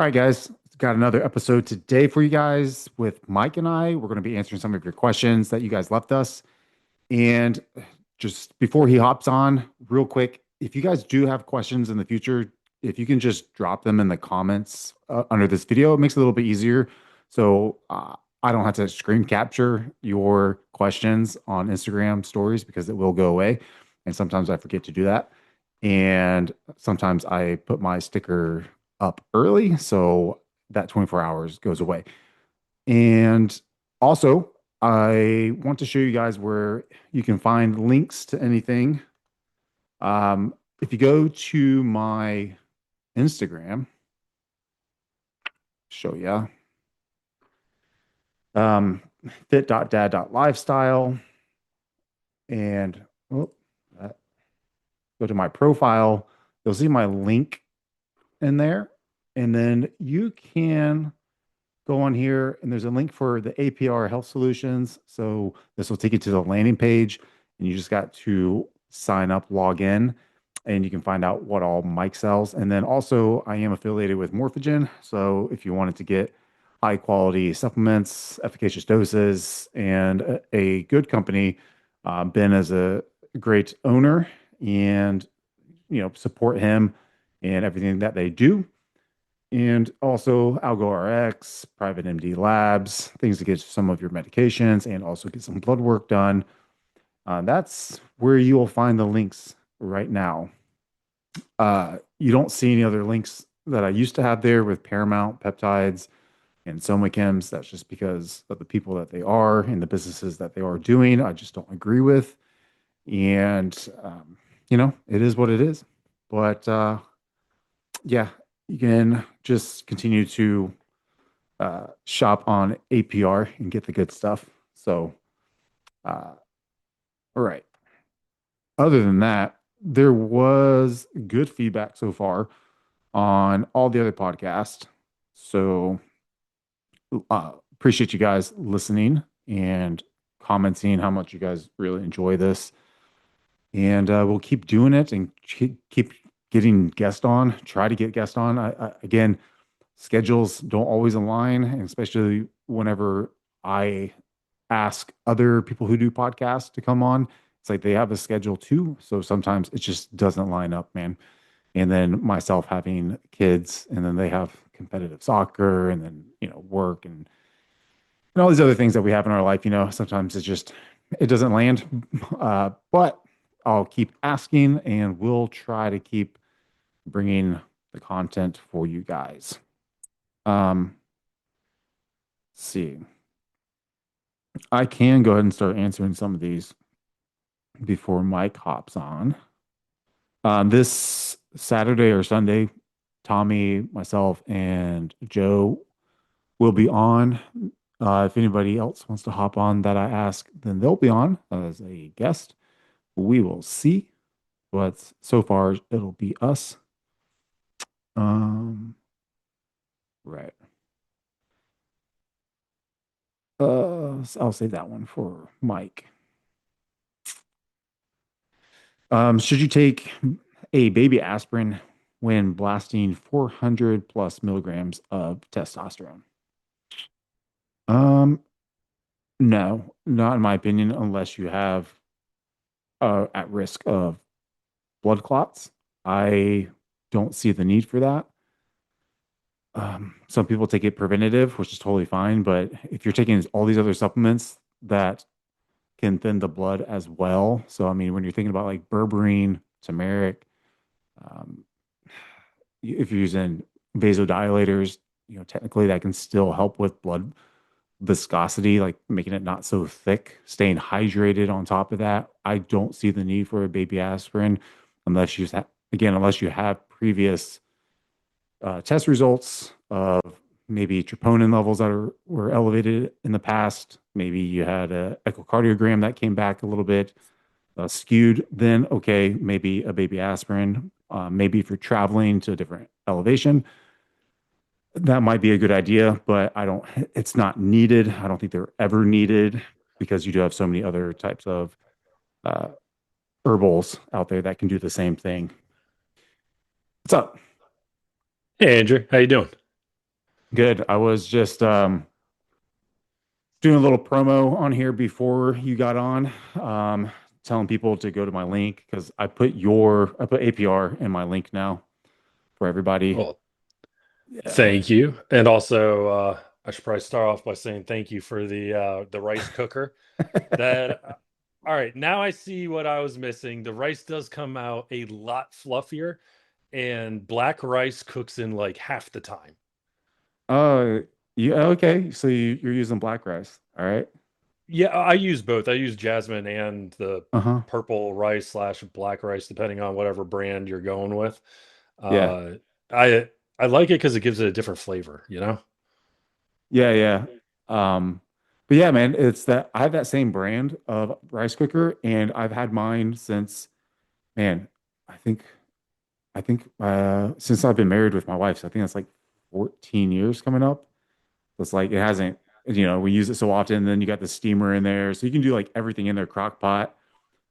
All right, guys, got another episode today for you guys with Mike and I. We're going to be answering some of your questions that you guys left us. And just before he hops on, real quick, if you guys do have questions in the future, if you can just drop them in the comments under this video, it makes it a little bit easier. So I don't have to screen capture your questions on Instagram stories because it will go away. And sometimes I forget to do that. And sometimes I put my sticker up early, so that 24 hours goes away. And also, I want to show you guys where you can find links to anything. If you go to my Instagram, show ya, fit.dad.lifestyle, and oh, go to my profile, you'll see my link in there. And then you can go on here and there's a link for the APR Health Solutions. So this will take you to the landing page and you just got to sign up, log in, and you can find out what all Mike sells. And then also I am affiliated with Morphogen. So if you wanted to get high quality supplements, efficacious doses, and a good company, Ben is a great owner and support him and everything that they do. And also AlgoRx, private MD labs, things to get some of your medications and also get some blood work done. That's where you will find the links right now. You don't see any other links that I used to have there with Paramount, peptides, and SomaChems. That's just because of the people that they are and the businesses that they are doing. I just don't agree with. And, it is what it is. But yeah, you can just continue to shop on APR and get the good stuff. So, all right. Other than that, there was good feedback so far on all the other podcasts. So, appreciate you guys listening and commenting how much you guys really enjoy this. And we'll keep doing it and keep getting guests on, try to get guests on. Again, schedules don't always align, and especially whenever I ask other people who do podcasts to come on, it's like they have a schedule too. So sometimes it just doesn't line up, man. And then myself having kids, and then they have competitive soccer, and then work and all these other things that we have in our life. Sometimes it doesn't land. But I'll keep asking, and we'll try to keep bringing the content for you guys. Let's see. I can go ahead and start answering some of these before Mike hops on. This Saturday or Sunday, Tommy, myself, and Joe will be on. If anybody else wants to hop on that I ask, then they'll be on as a guest. We will see. But so far, it'll be us. Right. I'll save that one for Mike. Should you take a baby aspirin when blasting 400 plus milligrams of testosterone? No, not in my opinion, unless you have at risk of blood clots. I don't see the need for that. Some people take it preventative, which is totally fine. But if you're taking all these other supplements that can thin the blood as well, so I mean, when you're thinking about like berberine, turmeric, um, if you're using vasodilators, technically that can still help with blood viscosity, like making it not so thick, staying hydrated on top of that. I don't see the need for a baby aspirin unless you have previous test results of maybe troponin levels that were elevated in the past. Maybe you had a echocardiogram that came back a little bit skewed. Then okay, maybe a baby aspirin. Maybe if you're traveling to a different elevation, that might be a good idea. But it's not needed. I don't think they're ever needed because you do have so many other types of uh, herbals out there that can do the same thing. What's up? Hey Andrew, how you doing? Good. I was just doing a little promo on here before you got on, telling people to go to my link because I put APR in my link now for everybody. Well, Yeah. thank you. And also, I should probably start off by saying thank you for the rice cooker. All right, now I see what I was missing. The rice does come out a lot fluffier, and black rice cooks in like half the time. Oh, yeah. Okay. So you're using black rice. All right. Yeah, I use both. I use jasmine and the Uh-huh. purple rice slash black rice, depending on whatever brand you're going with. Yeah. Uh, I like it because it gives it a different flavor, you know? Yeah. Yeah. Um, but yeah, man, it's that I have that same brand of rice cooker and I've had mine since, man, I think since I've been married with my wife, so I think that's like 14 years coming up. It's like it hasn't, we use it so often. Then you got the steamer in there, so you can do like everything in their crock pot.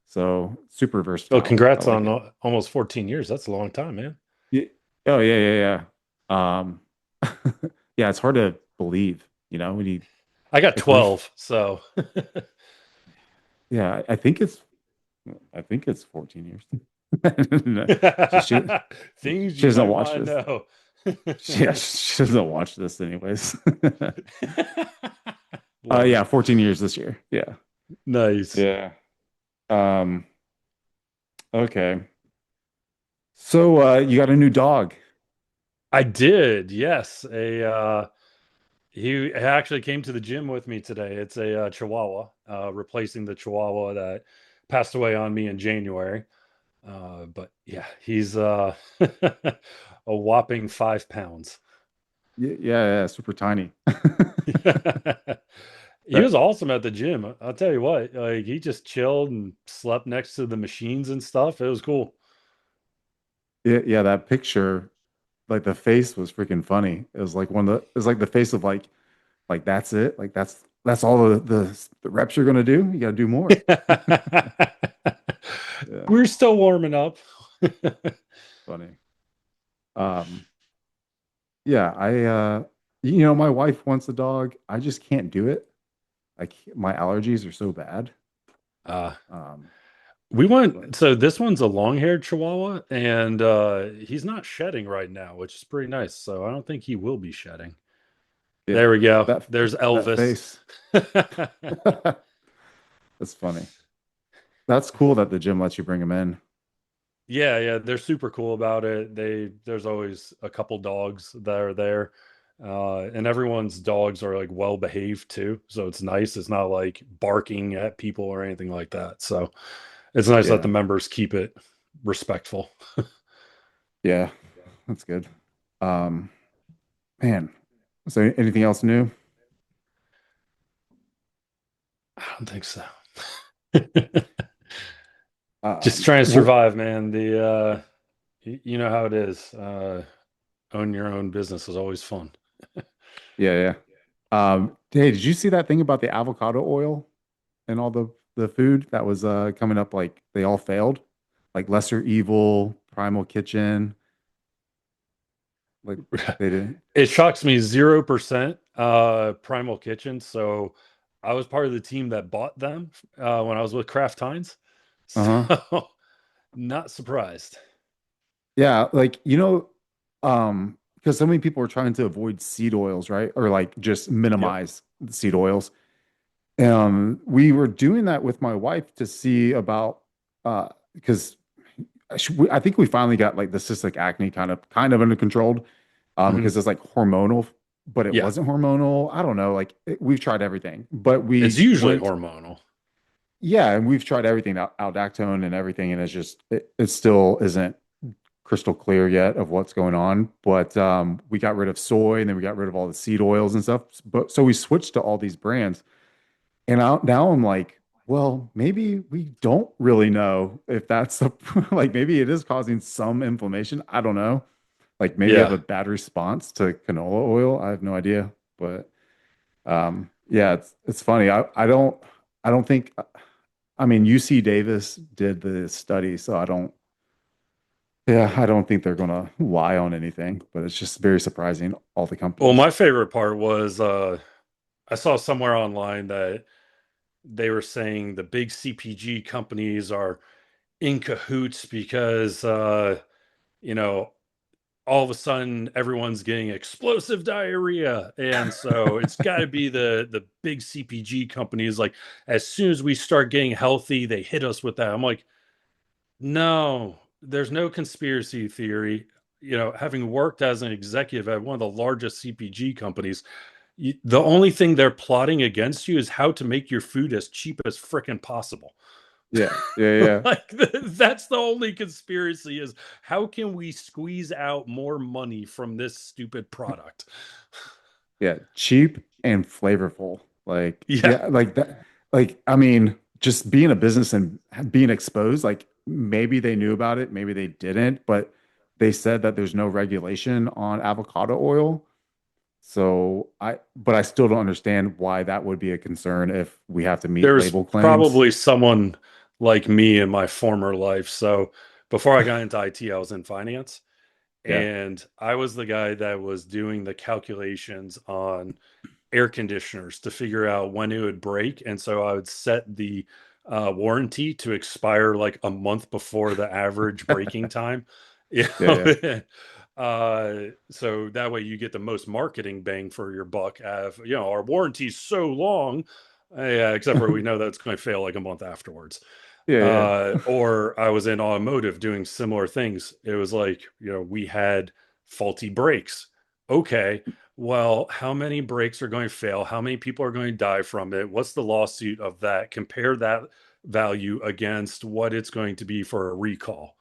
So super Well, versatile. I congrats like on it. almost 14 years. That's a long time, man. Yeah. Oh yeah, yeah, yeah. Yeah, it's hard to believe, when you I got like we've 12, so yeah, I think it's 14 years. No, she should things she you doesn't might watch want this. to know. Yeah, she doesn't watch this anyways. Love Yeah, it. 14 years this year. Yeah. Nice. Yeah. Um, okay. So you got a new dog. I did, yes. He actually came to the gym with me today. It's a Chihuahua, replacing the Chihuahua that passed away on me in January. But yeah, he's a whopping 5 pounds. Yeah, yeah, super tiny. He That was awesome at the gym. I'll tell you what, like he just chilled and slept next to the machines and stuff. It was cool. yeah, yeah, that picture, like the face was freaking funny. It was like it was like the face of like that's it. Like that's all the reps you're gonna do. You gotta do more. Yeah, We're still warming up. funny. Um, yeah, my wife wants a dog. I just can't do it. Like my allergies are so bad. Uh, Um, we but went, so this one's a long-haired Chihuahua, and he's not shedding right now, which is pretty nice. So I don't think he will be shedding. yeah, There we go. that There's that Elvis. face. That's funny. That's cool that the gym lets you bring them in. Yeah, yeah, they're super cool about it. There's always a couple dogs that are there. And everyone's dogs are like well behaved too. So it's nice. It's not like barking at people or anything like that. So it's nice that the Yeah, members keep it respectful. yeah, that's good. Um, man, is there anything else new? I don't think so. Just Um, trying to well, survive, man. You know how it is. Own your own business is always fun. yeah, yeah. Hey, did you see that thing about the avocado oil and all the food that was coming up? Like they all failed, like Lesser Evil, Primal Kitchen, like they didn't. It shocks me 0% Primal Kitchen. So I was part of the team that bought them when I was with Kraft Heinz. Uh-huh. So not surprised. Yeah, like because so many people are trying to avoid seed oils, right? Or like just Yep. minimize the seed oils. We were doing that with my wife to see about because I think we finally got like the cystic acne kind of under control Mhm. because it's like hormonal, but it Yeah. wasn't hormonal. I don't know. Like we've tried everything, but It's we usually went, hormonal. yeah, and we've tried everything, aldactone and everything, and it still isn't crystal clear yet of what's going on. But we got rid of soy and then we got rid of all the seed oils and stuff. But so we switched to all these brands. And now I'm like, well, maybe we don't really know if that's like maybe it is causing some inflammation. I don't know. Like maybe you have Yeah. a bad response to canola oil. I have no idea. But yeah, it's funny. I don't think I mean UC Davis did the study, so I don't Yeah, I don't think they're gonna lie on anything, but it's just very surprising, all the Well, companies. my favorite part was I saw somewhere online that they were saying the big CPG companies are in cahoots because you know, all of a sudden everyone's getting explosive diarrhea, and so it's got to be the big CPG companies. Like, as soon as we start getting healthy, they hit us with that. I'm like, no, there's no conspiracy theory. Having worked as an executive at one of the largest CPG companies, the only thing they're plotting against you is how to make your food as cheap as frickin' possible. Yeah, yeah, Like, that's the only conspiracy, is how can we squeeze out more money from this stupid product? yeah. Cheap and flavorful. Like, Yeah, yeah, like that. Like, I mean, just being a business and being exposed, like maybe they knew about it, maybe they didn't, but they said that there's no regulation on avocado oil. But I still don't understand why that would be a concern if we have to meet there's label claims. probably someone like me in my former life. So before I got into IT, I was in finance, Yeah, and I was the guy that was doing the calculations on air conditioners to figure out when it would break. And so I would set the warranty to expire like a month before the average breaking time. You yeah, know? So that way you get the most marketing bang for your buck. Our warranty's so long, yeah, except for we know that's going to fail like a month afterwards. yeah, yeah, Or I was in automotive doing similar things. It was like, we had faulty brakes. Okay, well, how many brakes are going to fail? How many people are going to die from it? What's the lawsuit of that? Compare that value against what it's going to be for a recall.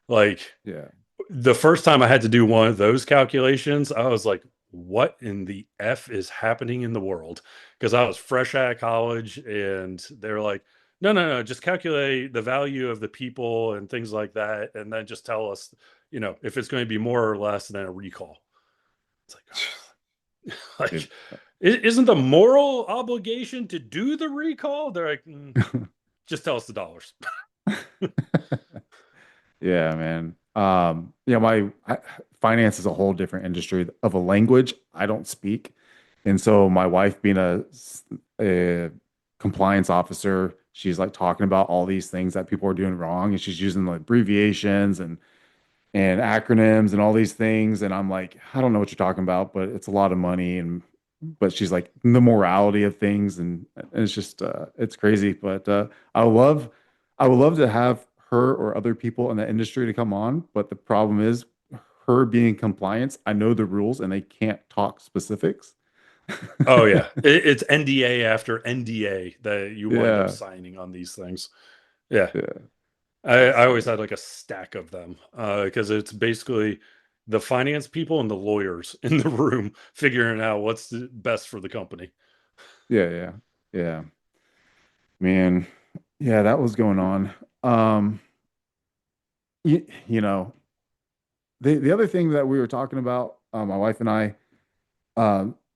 Like, yeah, the first time I had to do one of those calculations, I was like, what in the F is happening in the world? Because I was fresh out of college, and they were like, no, no, no, just calculate the value of the people and things like that. And then just tell us, if it's going to be more or less than a recall. It's like, dude. like, isn't the moral obligation to do the recall? They're like, just tell us the dollars. Yeah, man. Finance is a whole different industry of a language I don't speak. And so my wife being a compliance officer, she's like talking about all these things that people are doing wrong, and she's using like abbreviations and acronyms and all these things. And I'm like, I don't know what you're talking about, but it's a lot of money. But she's like, the morality of things. And it's just, it's crazy. But I would love to have her or other people in the industry to come on. But the problem is her being in compliance. I know the rules and they can't talk specifics. Oh yeah, it's NDA after NDA that you wind up Yeah. signing on these things. Yeah, Yeah. I always So, had like a stack of them because it's basically the finance people and the lawyers in the room figuring out what's the best for the company. yeah. Yeah. Yeah. Man. Yeah, that was going on. You know, the other thing that we were talking about, my wife and I,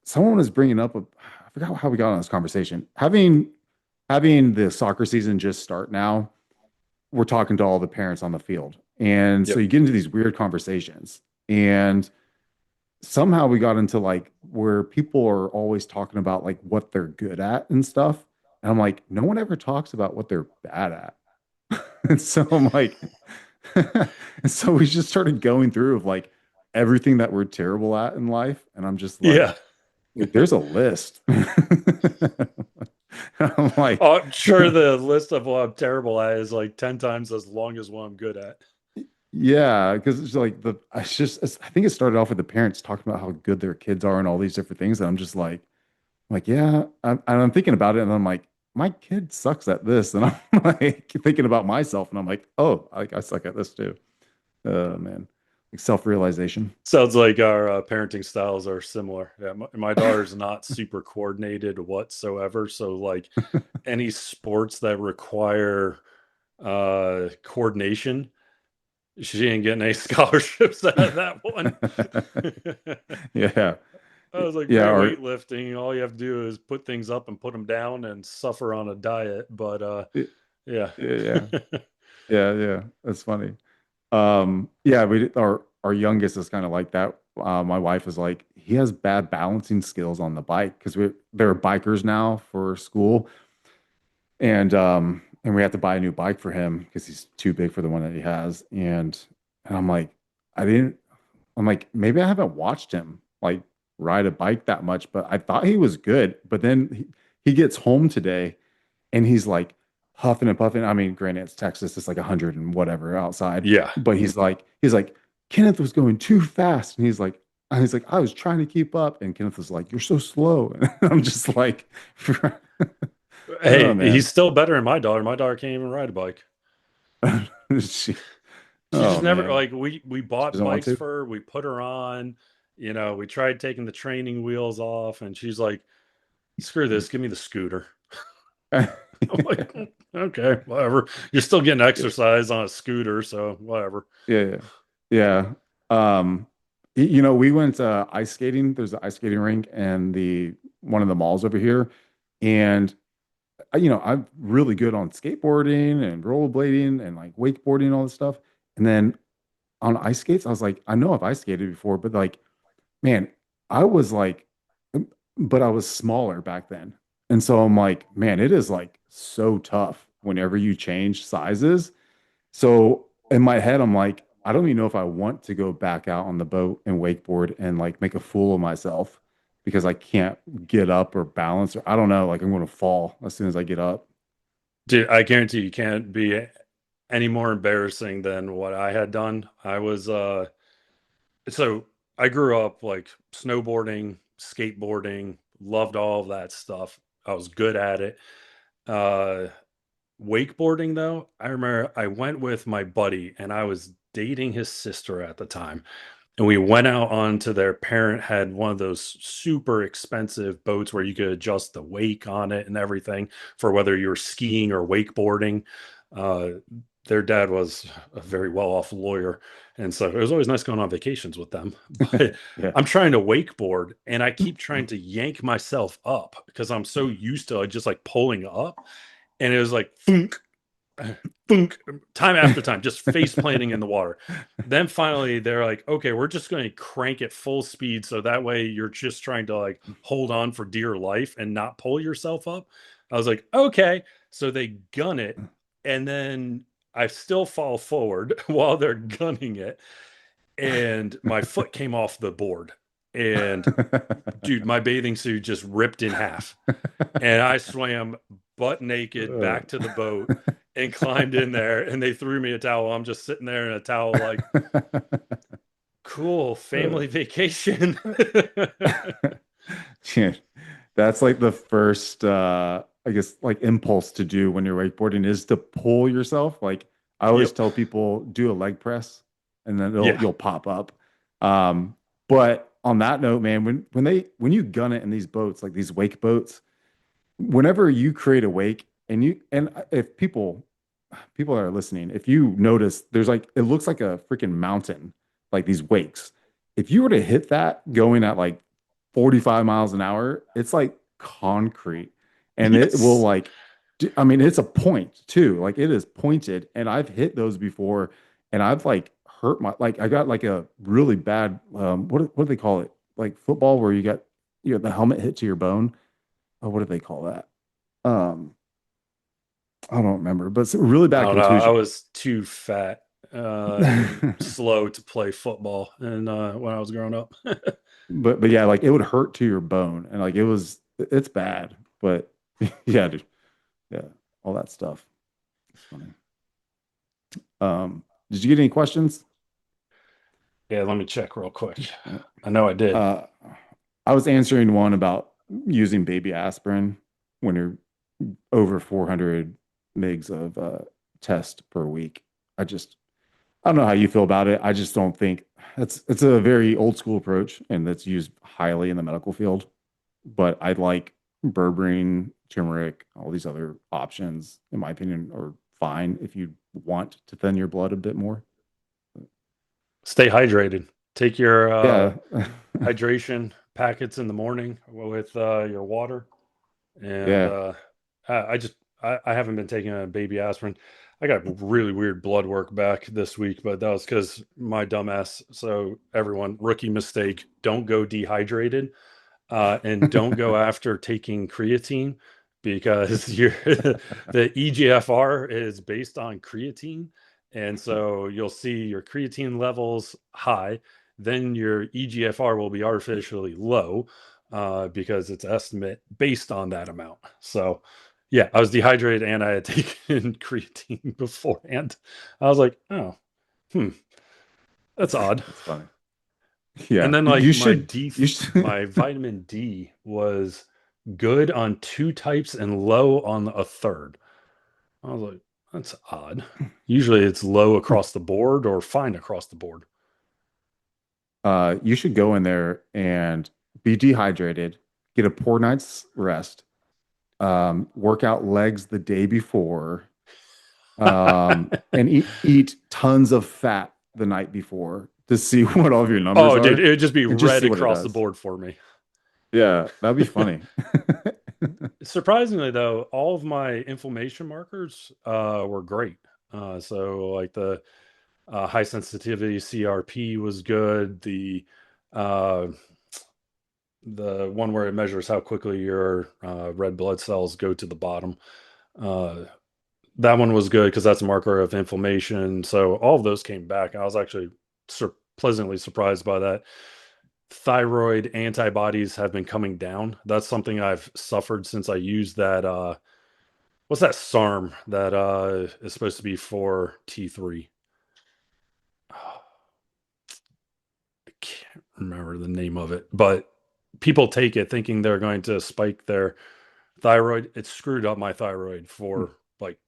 someone was bringing up I forgot how we got on this conversation. Having the soccer season just start now, we're talking to all the parents on the field, and so Yep. you get into these weird conversations, and somehow we got into like where people are always talking about like what they're good at and stuff, and I'm like, no one ever talks about what they're bad at. And so I'm like, and so we just started going through of like everything that we're terrible at in life. And I'm just Yeah. like there's a list. I'm like, Oh, I'm sure the list of what I'm terrible at is like 10 times as long as what I'm good at. yeah, because it's like I think it started off with the parents talking about how good their kids are and all these different things. And I'm just like, yeah, I'm thinking about it, and I'm like, my kid sucks at this, and I'm like thinking about myself, and I'm like, oh, I suck at this too. Man, like self-realization. Sounds like our parenting styles are similar. Yeah, my daughter's not super coordinated whatsoever. So, like, any sports that require coordination, she ain't getting any scholarships out of that one. Yeah, I was like, yeah, great or weightlifting. All you have to do is put things up and put them down and suffer on a diet. But yeah, yeah. yeah, yeah. That's funny. Yeah, our youngest is kind of like that. My wife is like, he has bad balancing skills on the bike because they're bikers now for school, and we have to buy a new bike for him because he's too big for the one that he has. And I'm like, I didn't. I'm like, maybe I haven't watched him like ride a bike that much, but I thought he was good. But then he gets home today and he's like huffing and puffing. I mean, granted, it's Texas, it's like 100 and whatever outside, Yeah. but he's like, Kenneth was going too fast, and he's like, I was trying to keep up, and Kenneth was like, you're so slow. And I'm just like, oh Hey, man, he's still better than my daughter. My daughter can't even ride a bike. she, She oh just never man, like we she bought doesn't want bikes to. for her, we put her on, we tried taking the training wheels off, and she's like, screw this, give me the scooter. I'm like, okay, whatever. You're still getting exercise on a scooter, so whatever. Yeah, yeah. Um, we went ice skating. There's an ice skating rink and the one of the malls over here, and I'm really good on skateboarding and rollerblading and like wakeboarding and all this stuff. And then on ice skates, I was like, I know I've ice skated before, but like, man, I was like, but I was smaller back then. And so I'm like, man, it is like so tough whenever you change sizes. So in my head, I'm like, I don't even know if I want to go back out on the boat and wakeboard and like make a fool of myself because I can't get up or balance, or I don't know, like I'm going to fall as soon as I get up. Dude, I guarantee you can't be any more embarrassing than what I had done. I was so I grew up like snowboarding, skateboarding, loved all of that stuff. I was good at it. Uh Wakeboarding though, I remember I went with my buddy and I was dating his sister at the time. And we went out onto their parent had one of those super expensive boats where you could adjust the wake on it and everything for whether you were skiing or wakeboarding. Uh, their dad was a very well off lawyer. And so it was always nice going on vacations with them. But Yeah. I'm trying to wakeboard and I keep trying to yank myself up because I'm so used to just like pulling up. And it was like, thunk, thunk, time after time, just face planting in the water. Then finally, they're like, okay, we're just going to crank it full speed. So that way you're just trying to like hold on for dear life and not pull yourself up. I was like, okay. So they gun it. And then I still fall forward while they're gunning it. And my foot came off the board. And dude, my bathing suit just ripped in half and I swam butt naked Uh. back to the boat and climbed in there and they threw me a towel. I'm just sitting there in a towel like, cool, family vacation. Yeah. That's like the first I guess like impulse to do when you're wakeboarding is to pull yourself. Like I always Yep. tell people do a leg press and then Yeah. you'll pop up. But on that note, man, when you gun it in these boats, like these wake boats, whenever you create a wake and if people that are listening, if you notice there's like it looks like a freaking mountain, like these wakes. If you were to hit that going at like 45 miles an hour, it's like concrete. And it will Yes. like I mean, it's a point too. Like it is pointed. And I've hit those before and I've like hurt my like I got like a really bad what do they call it? Like football where you got the helmet hit to your bone. Oh, what do they call that? Um, I don't remember, but it's a really I bad don't know. I contusion. was too fat and slow to play football and when I was growing up. But yeah, like it would hurt to your bone, and like it's bad. But yeah, dude, yeah, all that stuff. It's funny. Did you get any questions? Yeah, let me check real quick. I know I did. Uh, I was answering one about using baby aspirin when you're over 400 mgs of test per week. I don't know how you feel about it. I just don't think it's a very old school approach and that's used highly in the medical field. But I like berberine, turmeric, all these other options, in my opinion, are fine if you want to thin your blood a bit more. Stay hydrated. Take your Yeah. hydration packets in the morning with your water. And Yeah. I haven't been taking a baby aspirin. I got really weird blood work back this week, but that was because my dumbass. So everyone, rookie mistake: don't go dehydrated, and don't go after taking creatine because the EGFR is based on creatine, and so you'll see your creatine levels high, then your EGFR will be artificially low because it's estimate based on that amount. So yeah, I was dehydrated and I had taken creatine beforehand. I was like, oh, hmm, that's odd. That's funny. And Yeah, then you like should. You should. my vitamin D was good on two types and low on a third. I was like, that's odd. Usually it's low across the board or fine across the board. You should go in there and be dehydrated, get a poor night's rest, work out legs the day before, and eat tons of fat the night before to see what all of your numbers Oh, dude, are it would just be and just red see what it across the does. board for me. Yeah, that'd be funny. Surprisingly, though, all of my inflammation markers were great. So, like the high sensitivity CRP was good. Uh, the one where it measures how quickly your red blood cells go to the bottom. Uh, that one was good because that's a marker of inflammation. So all of those came back. I was actually pleasantly surprised by that. Thyroid antibodies have been coming down. That's something I've suffered since I used that. What's that SARM that is supposed to be for T3? I can't remember the name of it, but people take it thinking they're going to spike their thyroid. It screwed up my thyroid for like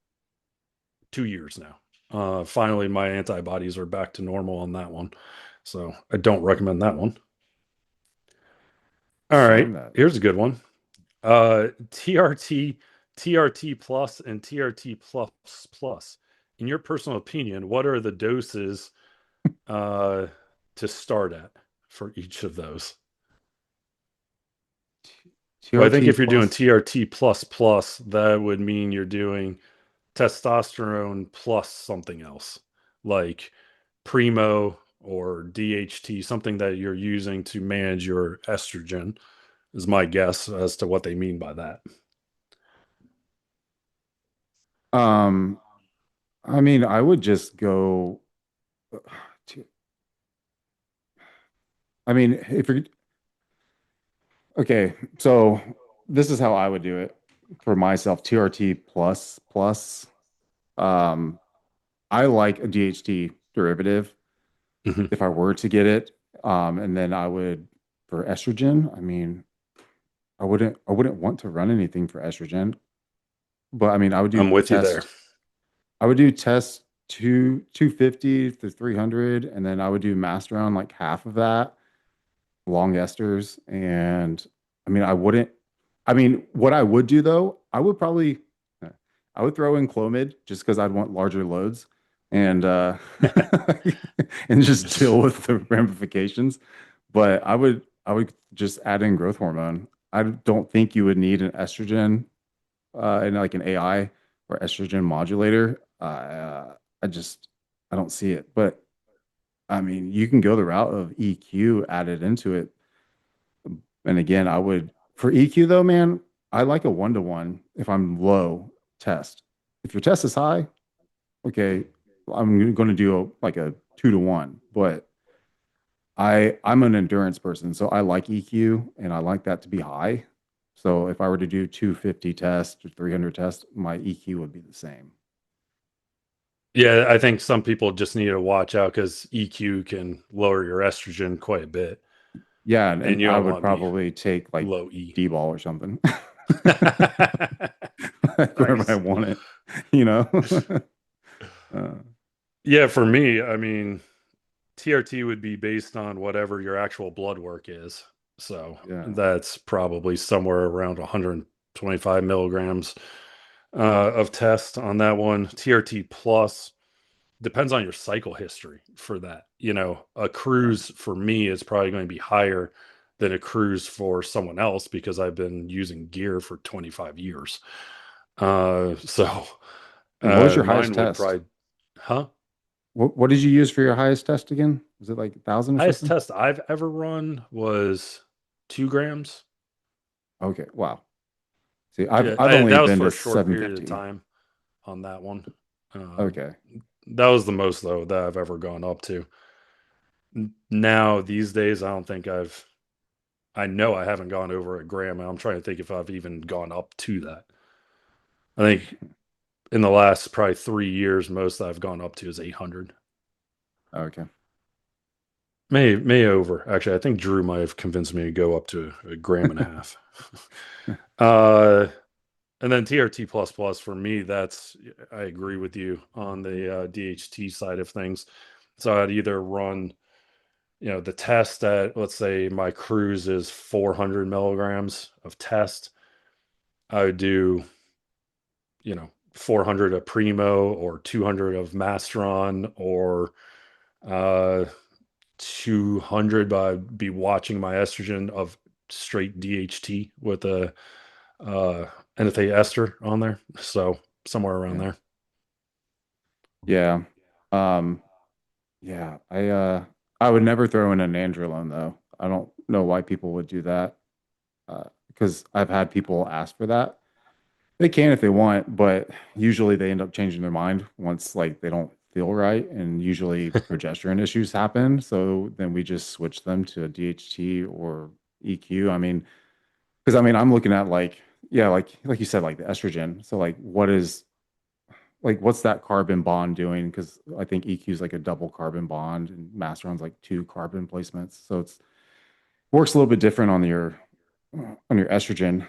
2 years now. Finally, my antibodies are back to normal on that one. So I don't recommend that one. All right, Darn that. here's a good one. TRT, TRT plus, and TRT plus plus. In your personal opinion, what are the doses uh, to start at for each of those? Well, I think TRT if you're doing plus. TRT plus plus, that would mean you're doing testosterone plus something else, like Primo or DHT, something that you're using to manage your estrogen, is my guess as to what they mean by that. Um, I mean, I would just go. to- I mean, if you're okay, so this is how I would do it for myself. TRT plus plus. Um, I like a DHT derivative Mhm. if I were to get it. And then I would for estrogen. I mean, I wouldn't want to run anything for estrogen, but I mean, I would do I'm with you there. test. I would do test 250 to 300, and then I would do master on like half of that, long esters. And I mean, I wouldn't, I mean, what I would do though, I would throw in Clomid just because I'd want larger loads and, and just deal with the ramifications. But I would just add in growth hormone. I don't think you would need an estrogen, and like an AI or estrogen modulator. I don't see it. But I mean, you can go the route of EQ added into it. And again, I would for EQ though, man, I like a 1-to-1 if I'm low test. If your test is high, okay, I'm going to do like a 2-to-1. But I'm an endurance person, so I like EQ and I like that to be high. So if I were to do 250 test or 300 test, my EQ would be the same. Yeah, I think some people just need to watch out because EQ can lower your estrogen quite a bit, Yeah, and and you I don't would want to be probably take like low E. D-ball or something. Like wherever I Nice. want it, you know? Uh, Yeah, for me, I mean, TRT would be based on whatever your actual blood work is. So yeah. that's probably somewhere around 125 milligrams of test on that one. TRT plus depends on your cycle history for that. You know, a Yeah. cruise for me is probably going to be higher than a cruise for someone else because I've been using gear for 25 years. So And what was your highest Mine would test? probably, huh? What did you use for your highest test again? Was it like 1,000 or Highest something? test I've ever run was 2 grams. Okay, wow. See, Yeah, I've only that was been for to a short period of 750. time on that one. Um, Okay. that was the most though that I've ever gone up to. Now these days, I don't think I know I haven't gone over a gram. I'm trying to think if I've even gone up to that. I think in the last probably 3 years, most I've gone up to is 800. Okay. May over. Actually, I think Drew might have convinced me to go up to a gram and a half. uh, and then TRT plus plus for me, that's I agree with you on the DHT side of things. So I'd either run, the test at, let's say my cruise is 400 milligrams of test. I would do, 400 of Primo or 200 of Mastron or uh 200, but I'd be watching my estrogen of straight DHT with a uh NFA ester on there. So somewhere around Yeah. there. Yeah. Um, yeah. I would never throw in an nandrolone though. I don't know why people would do that. Because I've had people ask for that. They can if they want, but usually they end up changing their mind once like they don't feel right, and usually progesterone issues happen. So then we just switch them to a DHT or EQ. I mean, because I mean, I'm looking at like, yeah, like you said, like the estrogen. So like, what's that carbon bond doing? Because I think EQ is like a double carbon bond, and Masteron's like two carbon placements. So it's works a little bit different on your estrogen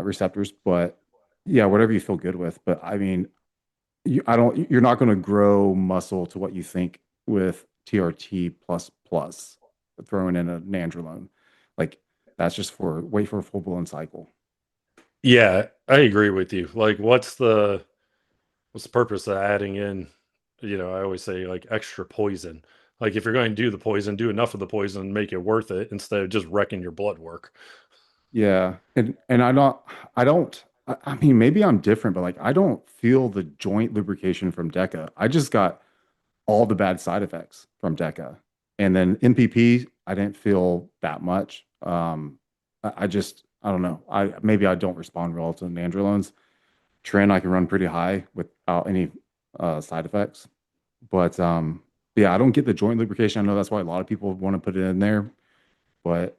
receptors, but yeah, whatever you feel good with. But I mean, you're not going to grow muscle to what you think with TRT plus plus throwing in a nandrolone. Like that's just for wait for a full blown cycle. Yeah, I agree with you. Like what's the purpose of adding in, I always say like extra poison. Like if you're going to do the poison, do enough of the poison, make it worth it instead of just wrecking your blood work. Yeah, and I mean, maybe I'm different, but like I don't feel the joint lubrication from Deca. I just got all the bad side effects from Deca. And then MPP, I didn't feel that much. I don't know. Maybe I don't respond well to nandrolones. Tren, I can run pretty high without any side effects. But yeah, I don't get the joint lubrication. I know that's why a lot of people want to put it in there. But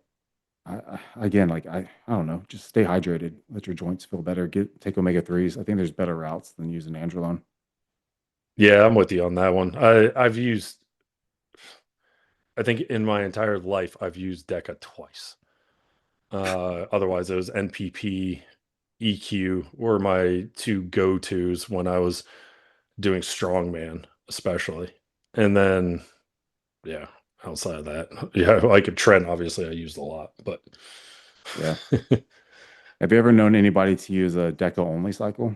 again, like I don't know, just stay hydrated. Let your joints feel better. Take omega 3s. I think there's better routes than using nandrolone. Yeah, I'm with you on that one. I think in my entire life, I've used DECA twice. Otherwise, it was NPP, EQ were my two go-tos when I was doing strongman, especially. And then, yeah, outside of that, yeah, like a trend, obviously, I used a lot, but Yeah. Have you ever known anybody to use a Deca only cycle?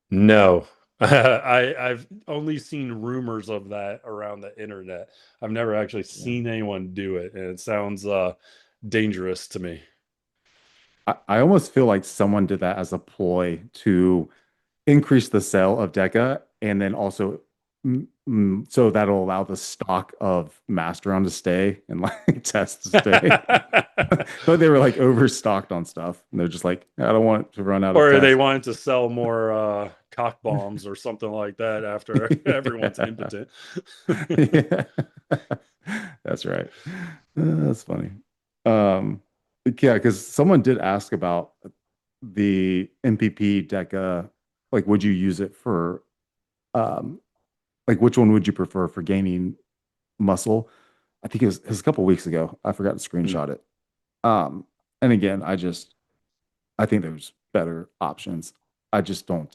no. I've only seen rumors of that around the internet. I've never actually Yeah. seen anyone do it, and it sounds dangerous to me. I almost feel like someone did that as a ploy to increase the sale of Deca and then also so that'll allow the stock of Masteron to stay and like test to stay. But they were like overstocked on stuff. And they're just like, I don't want to run out of Or they tests. wanted to sell more cock bombs or something like that after everyone's impotent. Yeah. That's right. That's funny. Um, yeah, because someone did ask about the MPP Deca. Like, would you use it for, um, like, which one would you prefer for gaining muscle? I think it was a couple weeks ago. I forgot to Mm. screenshot it. Um, and again, I think there's better options. I just don't,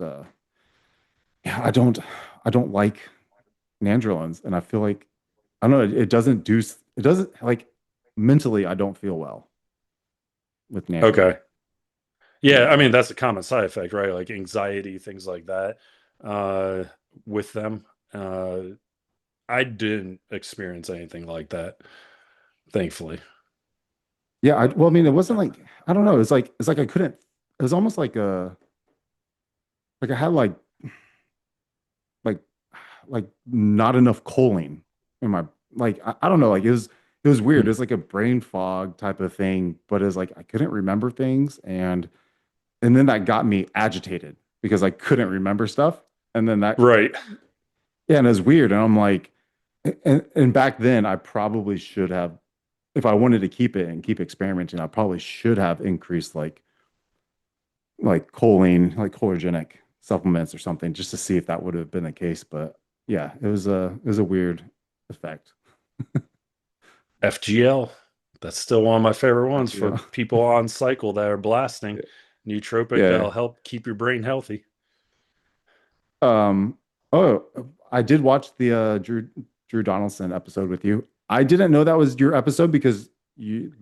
yeah, I don't like nandrolons, and I feel like I don't know. It doesn't like mentally. I don't feel well with nandrolone. Okay. Yeah, I Yeah, mean that's a common side effect, right? Like anxiety, things like that. Uh, with them, uh, I didn't experience anything like that, thankfully. yeah. Well, I mean, it wasn't like I don't know. It's like I couldn't. It was almost like I had like like not enough choline in my like I don't know, like it was weird. It was like a brain fog type of thing, but it's like I couldn't remember things, and then that got me agitated because I couldn't remember stuff. And then that, Right. yeah, and it was weird. And I'm like, and back then I probably should have, if I wanted to keep it and keep experimenting, I probably should have increased like choline, like cholerogenic supplements or something, just to see if that would have been the case. But yeah, it was a weird effect. FGL. That's still one of my favorite ones for FGO. people on cycle that are blasting. Nootropic Yeah. that'll help keep your brain healthy. Um, oh, I did watch the Drew Donaldson episode with you. I didn't know that was your episode because you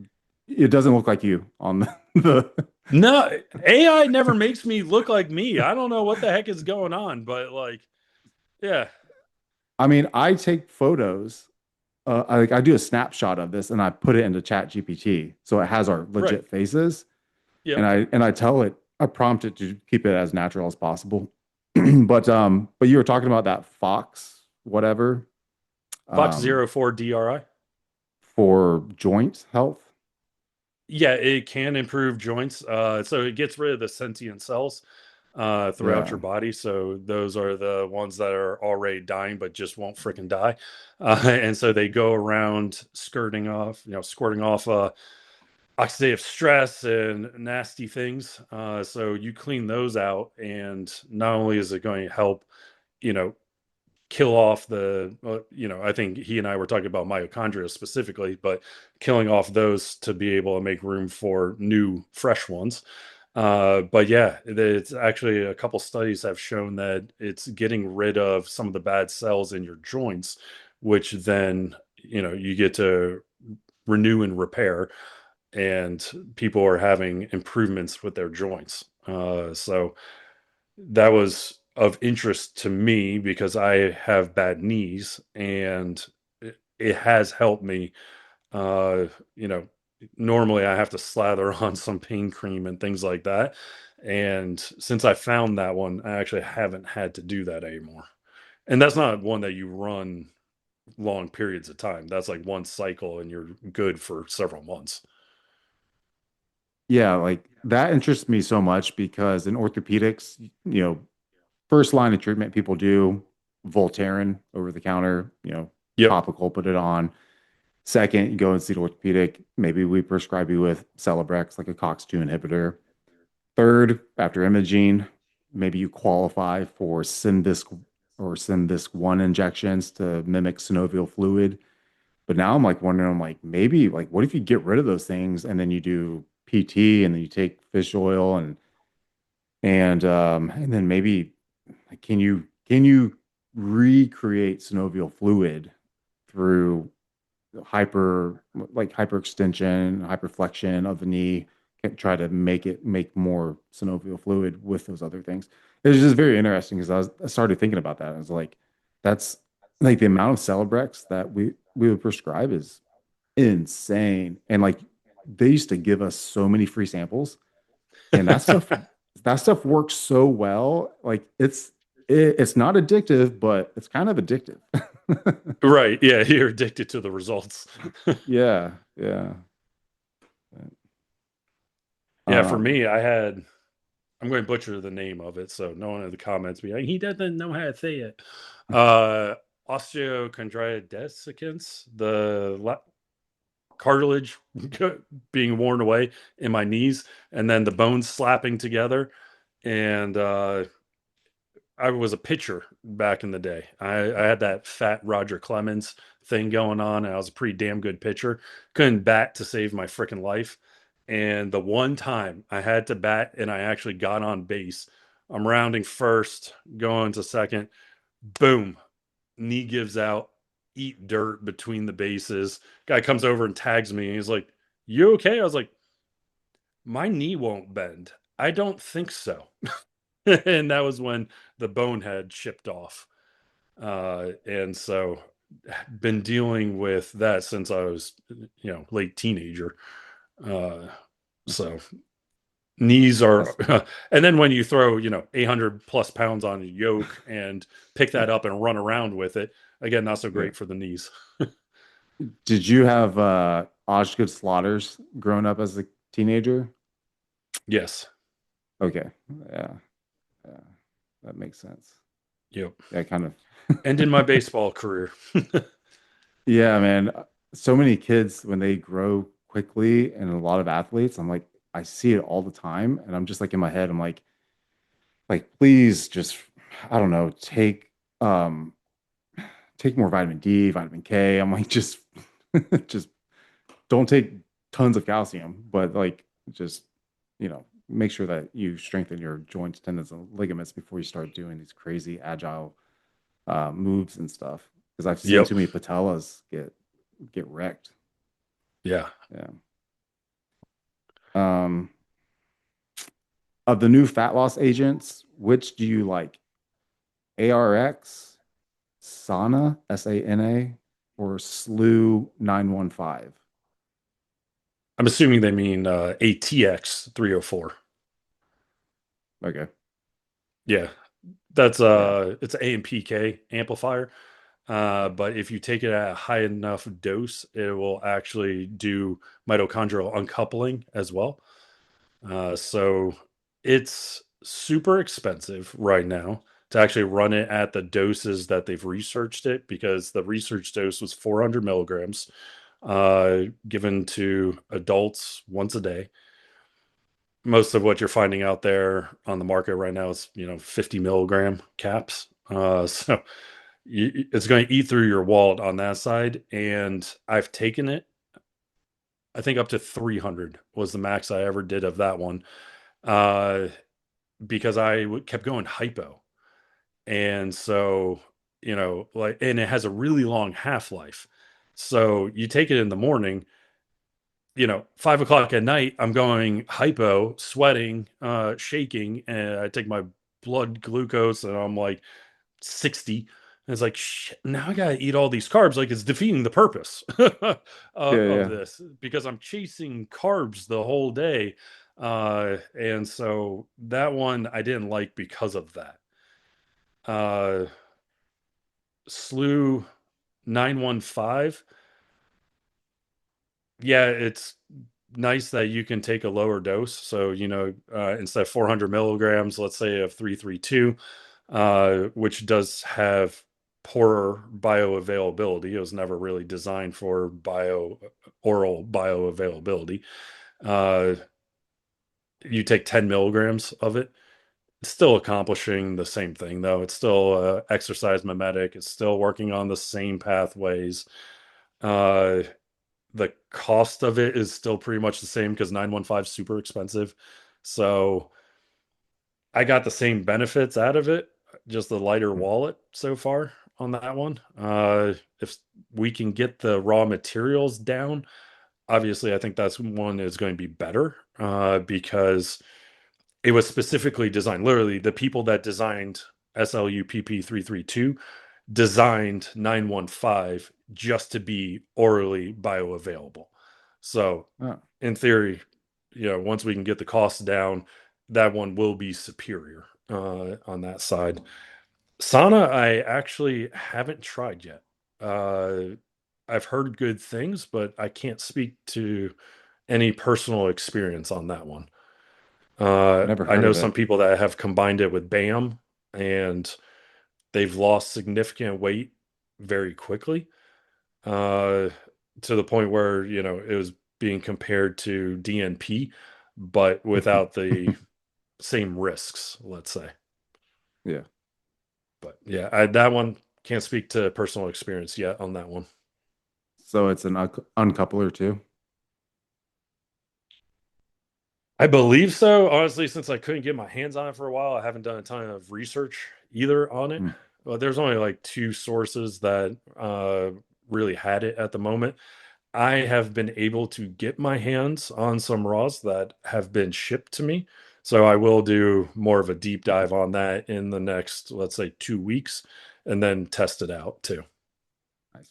it doesn't look like you on the No, AI never makes me look like me. I don't know what the heck is going on, but like, yeah, I mean, I take photos. I do a snapshot of this and I put it into Chat GPT, so it has our right. legit faces, Yep. and I tell it, I prompt it to keep it as natural as possible. But you were talking about that Fox whatever Fox um zero 04 DRI. for joint health. Yeah, it can improve joints. So it gets rid of the sentient cells throughout Yeah. your body. So those are the ones that are already dying but just won't freaking die. And so they go around skirting off, squirting off oxidative stress and nasty things. So you clean those out, and not only is it going to help, you know, kill off I think he and I were talking about mitochondria specifically, but killing off those to be able to make room for new, fresh ones. But yeah, it's actually a couple studies have shown that it's getting rid of some of the bad cells in your joints, which then, you get to renew and repair, and people are having improvements with their joints. So that was of interest to me because I have bad knees, and it has helped me. Uh, you know, Normally I have to slather on some pain cream and things like that. And since I found that one, I actually haven't had to do that anymore. And that's not one that you run long periods of time. That's like one cycle and you're good for several months. Yeah, like that interests me so much because in orthopedics, first line of treatment people do Voltaren over the counter, Yep. topical, put it on. Second, you go and see the orthopedic. Maybe we prescribe you with Celebrex, like a COX-2 inhibitor. Third, after imaging, maybe you qualify for Synvisc or Synvisc 1 injections to mimic synovial fluid. But now I'm like wondering, I'm like, maybe like what if you get rid of those things and then you do PT and then you take fish oil and then maybe like, can you recreate synovial fluid through hyperextension, hyperflexion of the knee, can try to make more synovial fluid with those other things. It was just very interesting because I started thinking about that. I was like, that's like the amount of Celebrex that we would prescribe is insane. And like they used to give us so many free samples, and that stuff works so well. Like it's not addictive, but it's kind of addictive. Right. Yeah. You're addicted to the results. Yeah, yeah. Yeah. For Um, me, I'm going to butcher the name of it. So no one in the comments be like, he doesn't know how to say it. Uh, Osteochondritis, cartilage being worn away in my knees, and then the bones slapping together. And I was a pitcher back in the day. I had that fat Roger Clemens thing going on, and I was a pretty damn good pitcher. Couldn't bat to save my freaking life. And the one time I had to bat and I actually got on base, I'm rounding first, going to second, boom, knee gives out, eat dirt between the bases. Guy comes over and tags me, and he's like, "You okay?" I was like, "My knee won't bend." I don't think so. And that was when the bone had chipped off. And so been dealing with that since I was, late teenager. Uh, so Knees are, That's and then when you throw, 800 plus pounds on a yoke and pick that up and run around with it, again, not so yeah. great for the knees. Did you have Osgood slaughters growing up as a teenager? Yes. Okay. Yeah. Yeah. That makes sense. Yep. Yeah, kind of. And in my baseball career. Yeah, man. So many kids when they grow quickly and a lot of athletes, I'm like, I see it all the time. And I'm just like in my head, I'm like, please just, I don't know, um take more vitamin D, vitamin K. I'm like, just just don't take tons of calcium, but like just, make sure that you strengthen your joints, tendons, and ligaments before you start doing these crazy agile moves and stuff. Because I've seen Yep. too many patellas get wrecked. Yeah. Yeah. Um, of the new fat loss agents, which do you like? ARX, SANA, or SLU-915? I'm assuming they mean ATX-304. Okay. Yeah. That's Yeah. it's an AMPK amplifier. But if you take it at a high enough dose, it will actually do mitochondrial uncoupling as well. So it's super expensive right now to actually run it at the doses that they've researched it, because the research dose was 400 milligrams given to adults once a day. Most of what you're finding out there on the market right now is 50 milligram caps. So it's going to eat through your wallet on that side. And I've taken it, I think up to 300 was the max I ever did of that one, uh, because kept going hypo. And so, like, and it has a really long half life. So you take it in the morning, 5 o'clock at night, I'm going hypo, sweating, shaking, and I take my blood glucose and I'm like 60. And it's like, shit, now I gotta eat all these carbs. Like, it's defeating the purpose Yeah, of yeah. this, because I'm chasing carbs the whole day. And so that one I didn't like because of that. Uh, SLU 915. Yeah, it's nice that you can take a lower dose. So, instead of 400 milligrams, let's say of 332, which does have poorer bioavailability. It was never really designed for oral bioavailability. Uh, you take 10 milligrams of it. It's still accomplishing the same thing, though. It's still exercise mimetic. It's still working on the same pathways. Uh, the cost of it is still pretty much the same because 915 is super expensive. So I got the same benefits out of it, just the lighter Hmm. wallet so far on that one. If we can get the raw materials down, obviously I think that's one is going to be better, because it was specifically designed. Literally, the people that designed SLU-PP332 designed 915 just to be orally bioavailable. So, Oh, in theory, once we can get the costs down, that one will be superior on that side. Sauna, I actually haven't tried yet. Uh, I've heard good things, but I can't speak to any personal experience on that one. never I heard know of some it. people that have combined it with BAM, and they've lost significant weight very quickly, uh, to the point where, it was being compared to DNP, but without the same risks, let's say. Yeah. But yeah, that one can't speak to personal experience yet on that one. So it's an uncoupler too. I believe so. Honestly, since I couldn't get my hands on it for a while, I haven't done a ton of research either on it. Hmm. Well, there's only like two sources that really had it at the moment. I have been able to get my hands on some raws that have been shipped to me. So I will do more of a deep Okay. dive on that in the next, let's say, 2 weeks, and then test it out too. Nice.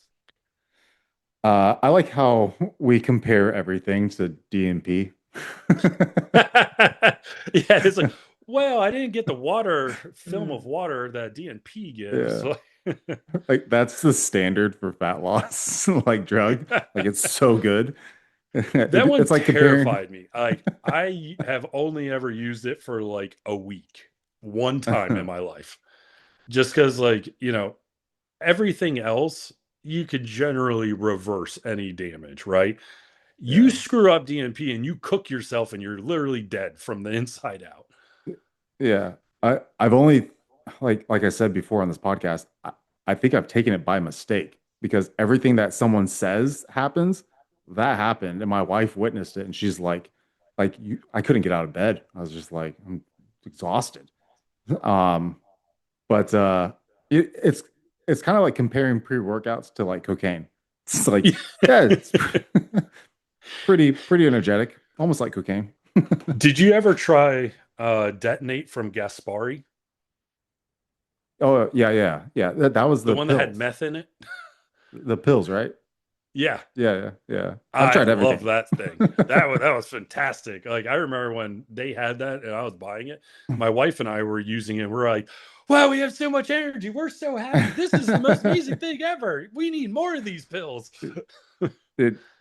I like how we compare everything to DNP. Yeah, it's like, well, I didn't get the water film of water that DNP gives. Yeah. Like that's the standard for fat loss, like drug. Like it's so good. That one It's like comparing. terrified me. Like I have only ever used it for like a week, one time in my life. Just because, like, everything else you could generally reverse any damage, right? You Yeah. screw up DNP and you cook yourself and you're literally dead from the inside out. Yeah. I've only like I said before on this podcast, I think I've taken it by mistake because everything that someone says happens, that happened. And my wife witnessed it and she's like you I couldn't get out of bed. I was just like, I'm exhausted. Um, but it's kind of like comparing pre-workouts to like cocaine. It's like, yeah, it's pretty energetic, almost like cocaine. Did you ever try Detonate from Gaspari? Oh yeah, yeah, yeah. That was The the one that had pills. meth in it? The pills, right? Yeah. Yeah, yeah, yeah. I've I tried love everything. that thing. That was fantastic. Like I remember when they had that and I was buying it. My wife and I were using it. We're like, "Wow, we have so much energy. We're so happy. This is the most amazing thing ever. We need more of these pills."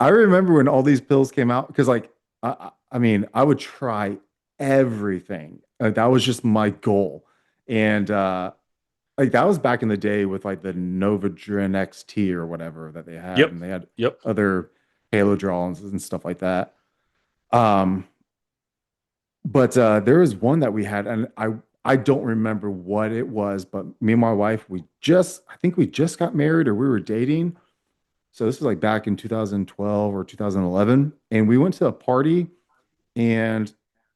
I remember when all these pills came out because, like, I mean, I would try everything. That was just my goal, and like that was back in the day with like the Novodrin XT or whatever that they had, Yep. and they had Yep. other Halodrons and stuff like that. Um, but there was one that we had, and I don't remember what it was, but me and my wife, I think we just got married or we were dating. So this was like back in 2012 or 2011, and we went to a party and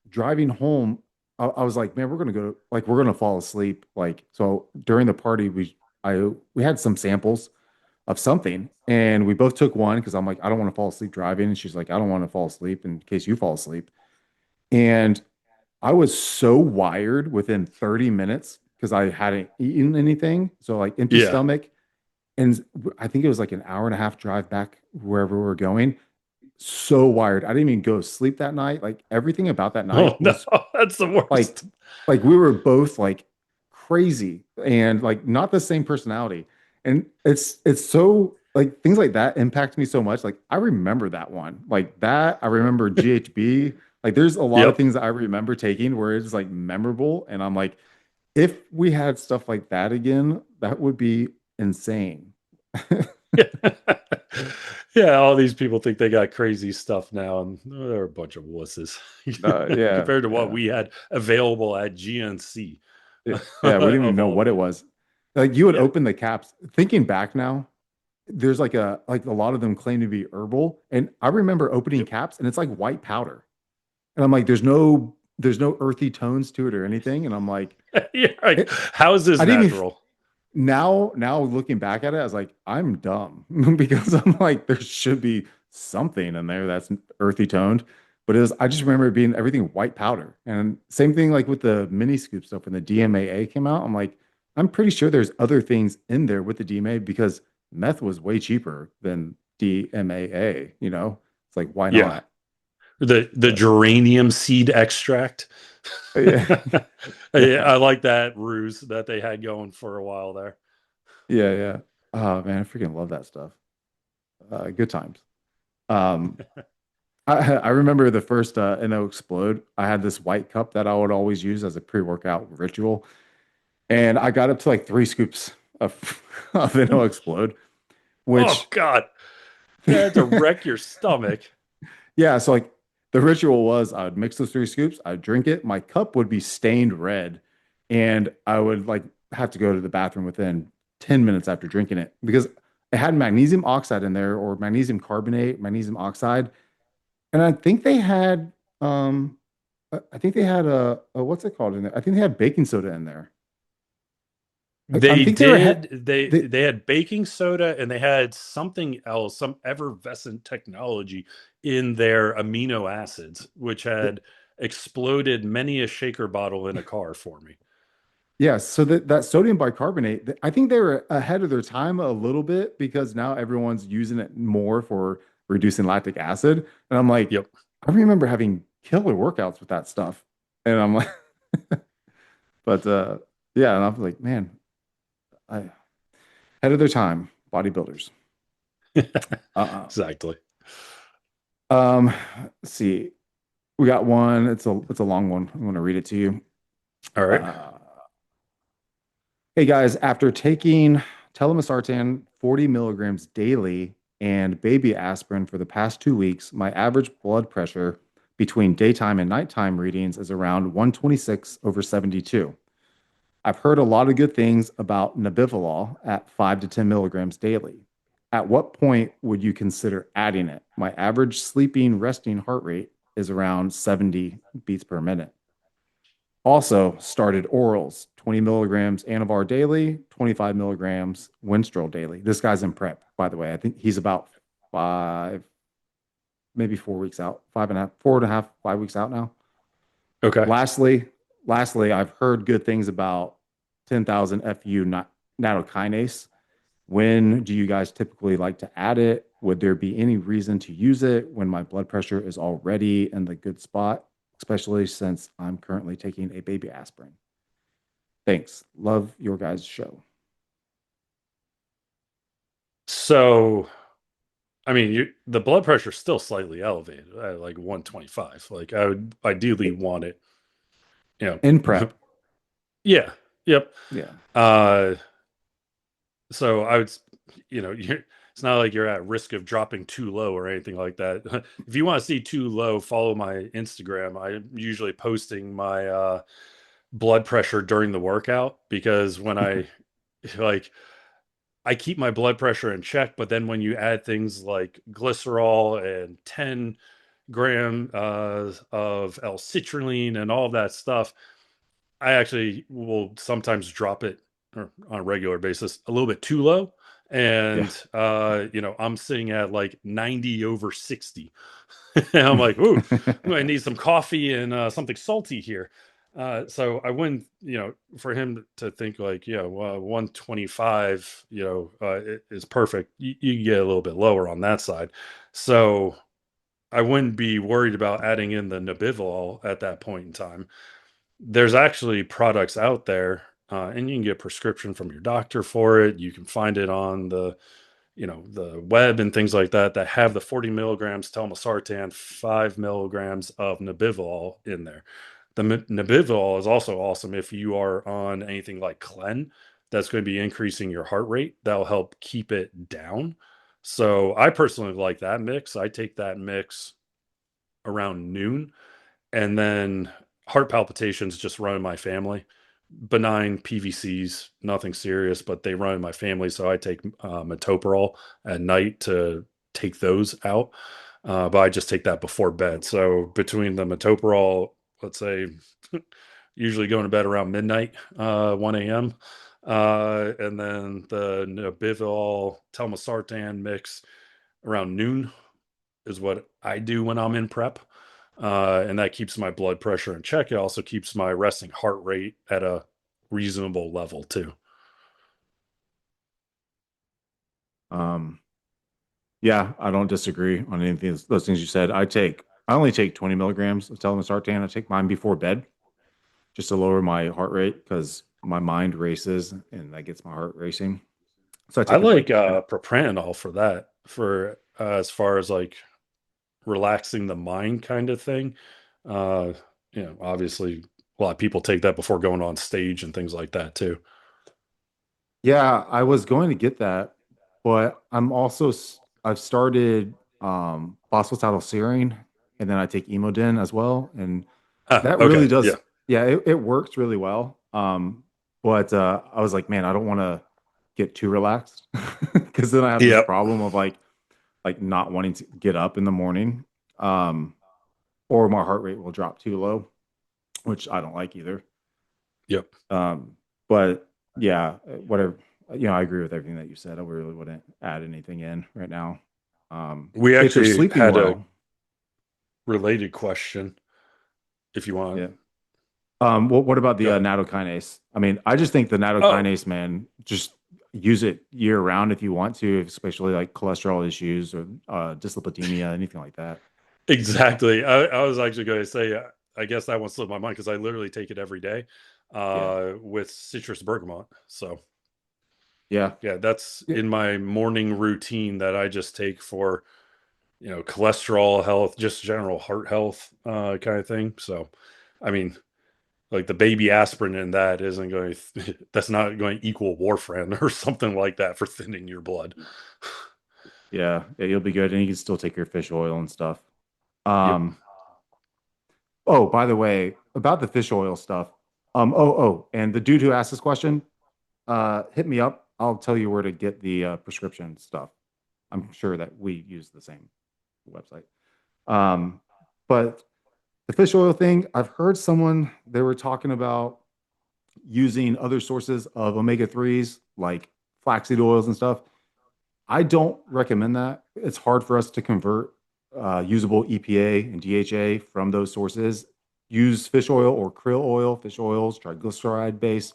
driving home, I was like, man, we're gonna fall asleep. Like, so during the party, we had some samples of something, and we both took one because I'm like, I don't want to fall asleep driving, and she's like, I don't want to fall asleep in case you fall asleep. And I was so wired within 30 minutes because I hadn't eaten anything, so like empty Yeah. stomach, and I think it was like an hour and a half drive back wherever we were going. So wired. I didn't even go to sleep that night. Like everything about that Oh night no, was that's the like worst. like we were both like crazy and like not the same personality. And it's so like things like that impact me so much. Like I remember that one. Like that, I remember GHB. Like there's a lot of Yep. things that I remember taking where it's like memorable. And I'm like, if we had stuff like that again, that would be insane. Yeah, all these people think they got crazy stuff now, and they're a bunch of wusses Yeah, compared to what yeah. we had available at GNC. Yeah, we didn't even Of know all what it people. was. Like you would Yeah. open the caps. Thinking back now, there's like a lot of them claim to be herbal, and I remember opening Yep. caps and it's like white powder, and I'm like, there's no earthy tones to it or anything, and I'm like, Yeah. Like, it, how is this I didn't even natural? now looking back at it, I was like, I'm dumb because I'm like, there should be something in there that's earthy toned. But it was, I just remember it being everything white powder. And same thing like with the mini scoop stuff when the DMAA came out. I'm like, I'm pretty sure there's other things in there with the DMA because meth was way cheaper than DMAA, you know? It's like, why Yeah. not? The But geranium seed extract. yeah, yeah, I like that ruse that they had going for a while there. yeah, yeah. Oh man, I freaking love that stuff. Good times. Um, I remember the first NO Explode. I had this white cup that I would always use as a pre-workout ritual, and I got up to like 3 scoops of of NO Explode, Oh which God. That to wreck your stomach. yeah, so like the ritual was I would mix those 3 scoops, I'd drink it, my cup would be stained red, and I would like have to go to the bathroom within 10 minutes after drinking it because it had magnesium oxide in there or magnesium carbonate, magnesium oxide, and um I think they had a what's it called in there? I think they had baking soda in there. I They think they were did. They they, they had baking soda and they had something else, some effervescent technology in their amino acids, which had exploded many a shaker bottle in a car for me. yeah. So that sodium bicarbonate, I think they were ahead of their time a little bit because now everyone's using it more for reducing lactic acid. And I'm like, Yep. I remember having killer workouts with that stuff. And I'm like, but yeah, and I'm like, man, I ahead of their time, bodybuilders. Uh-uh. Exactly. Um, let's see. We got one. It's a long one. I'm gonna read it to you. All right. Uh, hey guys, after taking telmisartan 40 milligrams daily and baby aspirin for the past 2 weeks, my average blood pressure between daytime and nighttime readings is around 126 over 72. I've heard a lot of good things about nebivolol at 5 to 10 milligrams daily. At what point would you consider adding it? My average sleeping resting heart rate is around 70 beats per minute. Also started orals, 20 milligrams Anavar daily, 25 milligrams Winstrol daily. This guy's in prep, by the way. I think he's about five, maybe 4 weeks out, 5.5, 4.5, 5 weeks out now. Okay. Lastly, lastly, I've heard good things about 10,000 FU nattokinase. When do you guys typically like to add it? Would there be any reason to use it when my blood pressure is already in the good spot, especially since I'm currently taking a baby aspirin? Thanks. Love your guys' show. So, I mean, the blood pressure is still slightly elevated at like 125. Like I would ideally want it, you In know. prep. Yeah. Yep. Yeah. Uh, so I would, it's not like you're at risk of dropping too low or anything like that. If you want to see too low, follow my Instagram. I'm usually posting my blood pressure during the workout because when I like I keep my blood pressure in check, but then when you add things like glycerol and 10 gram of L-citrulline and all of that stuff, I actually will sometimes drop it or on a regular basis a little bit too low. Yeah. And I'm sitting at like 90 over 60. And I'm like, ooh, I need some coffee and something salty here. So I wouldn't, for him to think like, 125, is perfect. You get a little bit lower on that side. So I wouldn't be worried about adding in the nebivolol at that point in time. There's actually products out there, and you can get prescription from your doctor for it. You can find it on the web and things like that that have the 40 milligrams telmisartan, 5 milligrams of nebivolol in there. The nebivolol is also awesome if you are on anything like Clen. That's going to be increasing your heart rate. That'll help keep it down. So I personally like that mix. I take that mix around noon, and then heart palpitations just run in my family. Benign PVCs, nothing serious, but they run in my family. So I take metoprolol at night to take those out. But I just take that before bed. So between the metoprolol, let's say, usually going to bed around midnight, 1 a.m., and then the nebivolol telmisartan mix around noon is what I do when I'm in prep. And that keeps my blood pressure in check. It also keeps my resting heart rate at a reasonable level too. um, yeah, I don't disagree on anything those things you said. I only take 20 milligrams of telmisartan. I take mine before bed just to lower my heart rate because my mind races and that gets my heart racing. So I I take it like like propranolol for that, for as far as like relaxing the mind kind of thing. Uh, obviously a lot of people take that before going on stage and things like that too. yeah, I was going to get that, but I've started phosphatidylserine and then I take Emodin as well, and Ah, that really okay, yeah, does, yeah, it works really well. But I was like, man, I don't want to get too relaxed because then I have this yep, problem of like not wanting to get up in the morning, um, or my heart rate will drop too low, which I don't like either. yep. But yeah, whatever. I agree with everything that you said. I really wouldn't add anything in right now. We If you're actually sleeping had a well, related question if you want. yeah. What about the Go ahead. nattokinase? I mean, I just think the Oh, nattokinase, man, just use it year round if you want to, especially like cholesterol issues or dyslipidemia, anything like that. Exactly. I was actually going to say, I guess that one slipped my mind because I literally take it every day Yeah. with citrus bergamot. So, Yeah. yeah, that's Yeah. in my morning routine that I just take for, cholesterol health, just general heart health kind of thing. So, I mean, like the baby aspirin in that isn't going that's not going to equal warfarin or something like that for thinning your blood. Yeah. Yeah. You'll be good. And you can still take your fish oil and stuff. Yep. Um, oh, by the way, about the fish oil stuff. And the dude who asked this question, hit me up. I'll tell you where to get the prescription stuff. I'm sure that we use the same website. Um, but the fish oil thing, I've heard someone they were talking about using other sources of omega-3s like flaxseed oils and stuff. I don't recommend that. It's hard for us to convert usable EPA and DHA from those sources. Use fish oil or krill oil. Fish oil is triglyceride based.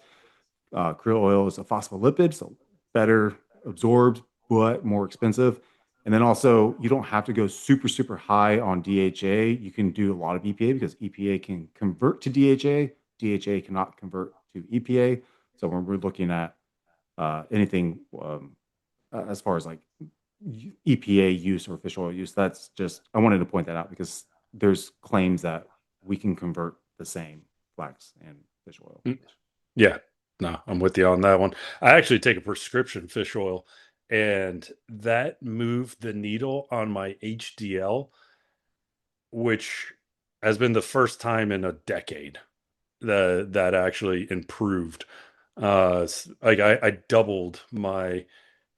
Krill oil is a phospholipid, so better absorbed, but more expensive. And then also, you don't have to go super, super high on DHA. You can do a lot of EPA because EPA can convert to DHA. DHA cannot convert to EPA. So when we're looking at anything as far as like EPA use or fish oil use, that's just, I wanted to point that out because there's claims that we can convert the same flax and fish oil. Mm, yeah. No, I'm with you on that one. I actually take a prescription fish oil, and that moved the needle on my HDL, which has been the first time in a decade that actually improved. Like I doubled my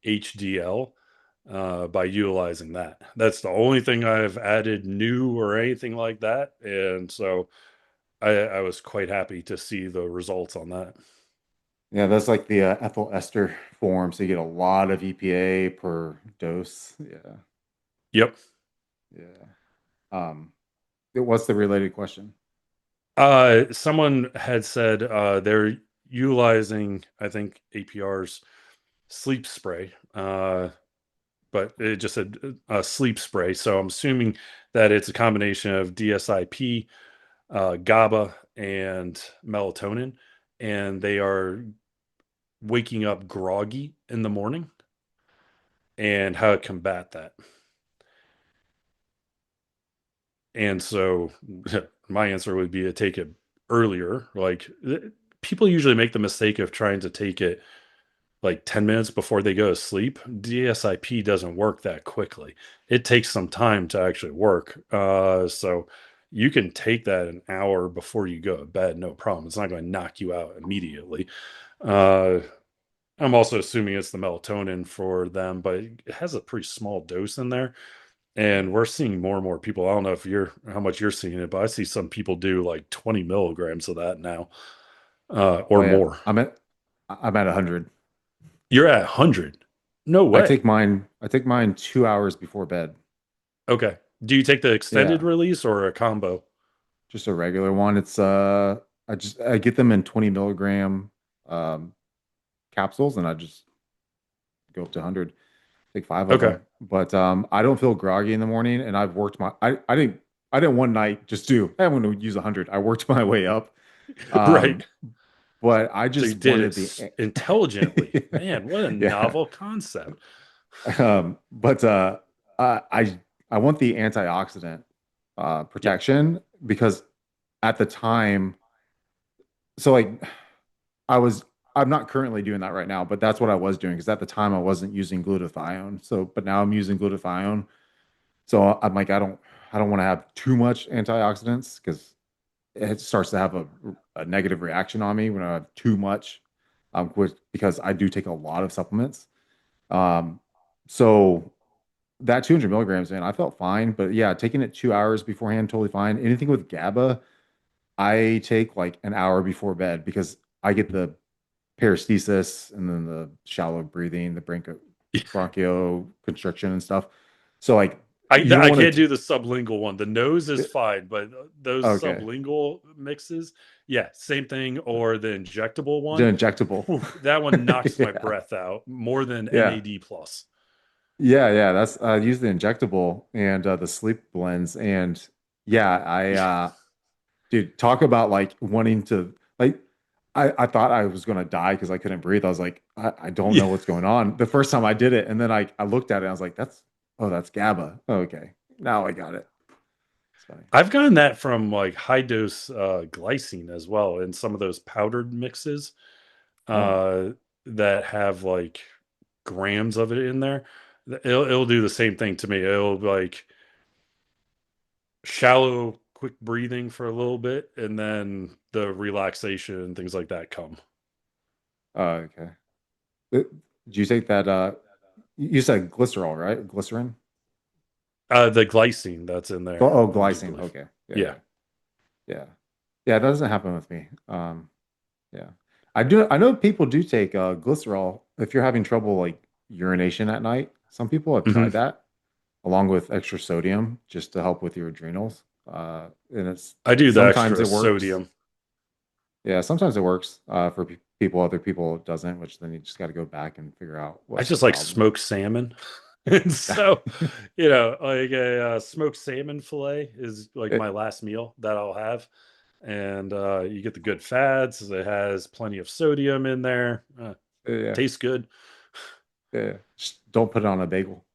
HDL by utilizing that. That's the only thing I've added new or anything like that. And so I was quite happy to see the results on that. Yeah, that's like the ethyl ester form, so you get a lot of EPA per dose. Yeah, Yep. yeah. Um, what's the related question? Someone had said they're utilizing, I think, APR's sleep spray, but it just said sleep spray. So I'm assuming that it's a combination of DSIP, GABA, and melatonin, and they are waking up groggy in the morning and how to combat that. And so my answer would be to take it earlier. Like people usually make the mistake of trying to take it like 10 minutes before they go to sleep. DSIP doesn't work that quickly. It takes some time to actually work. So you can take that an hour before you go to bed, no problem. It's not going to knock you out immediately. Uh, I'm also assuming it's the melatonin for them, but it has a pretty small dose in there. And Yeah. we're seeing more and more people. I don't know if you're how much you're seeing it, but I see some people do like 20 milligrams of that now, Oh or yeah, more. I'm at 100. You're at 100. No way. I take mine 2 hours before bed. Okay. Do you take the extended Yeah, release or a combo? just a regular one. I get them in 20 milligram um capsules, and I just go up to 100. Take five of Okay. them. But I don't feel groggy in the morning, and I've worked I didn't one night just do I'm going to use 100. I worked my way up. Right. Um, but I So you just did wanted it intelligently. Man, what a yeah. novel concept. But I want the antioxidant Yeah. protection because at the time, so like I was I'm not currently doing that right now, but that's what I was doing because at the time I wasn't using glutathione. So, but now I'm using glutathione. So I'm like I don't want to have too much antioxidants because it starts to have a negative reaction on me when I have too much, because I do take a lot of supplements. Um, so that 200 milligrams, man, I felt fine, but yeah, taking it 2 hours beforehand, totally fine. Anything with GABA, I take like an hour before bed because I get the parastesis and then the shallow breathing, the broncho constriction and stuff. So like you don't I want can't to. do the sublingual one. The nose is fine, but those Okay, sublingual mixes, yeah, same thing. Or the injectable the one, injectable. whew, that one knocks my Yeah, breath out more than yeah, NAD plus. Yeah. That's I use the injectable and the sleep blends, and yeah, dude, talk about like wanting to like. I thought I was gonna die because I couldn't breathe. I was like, I don't Yeah. know what's going on. The first time I did it, and then I looked at it, and I was like, that's GABA. Oh, okay, now I got it. It's funny. I've gotten that from like high dose glycine as well in some of those powdered mixes Oh, uh, that have like grams of it in there. It'll do the same thing to me. It'll like shallow, quick breathing for a little bit, and then the relaxation and things like that come. okay. Uh, Do you take that? You said glycerol, right? Glycerin? The glycine that's in there, Oh, I do glycine. believe. Okay. Yeah. Yeah. Yeah, it doesn't happen with me. Yeah. I do. I know people do take glycerol if you're having trouble like urination at night. Some people have tried Hmm. that along with extra sodium just to help with your adrenals. And it's I do the sometimes extra it works. sodium. Yeah, sometimes it works for people. Other people it doesn't, which then you just got to go back and figure out I what's the just like problem. smoked salmon. And so, like a smoked salmon fillet is like my It, last meal that I'll have. And you get the good fats. It has plenty of sodium in there. yeah, Tastes good. yeah. Just don't put it on a bagel.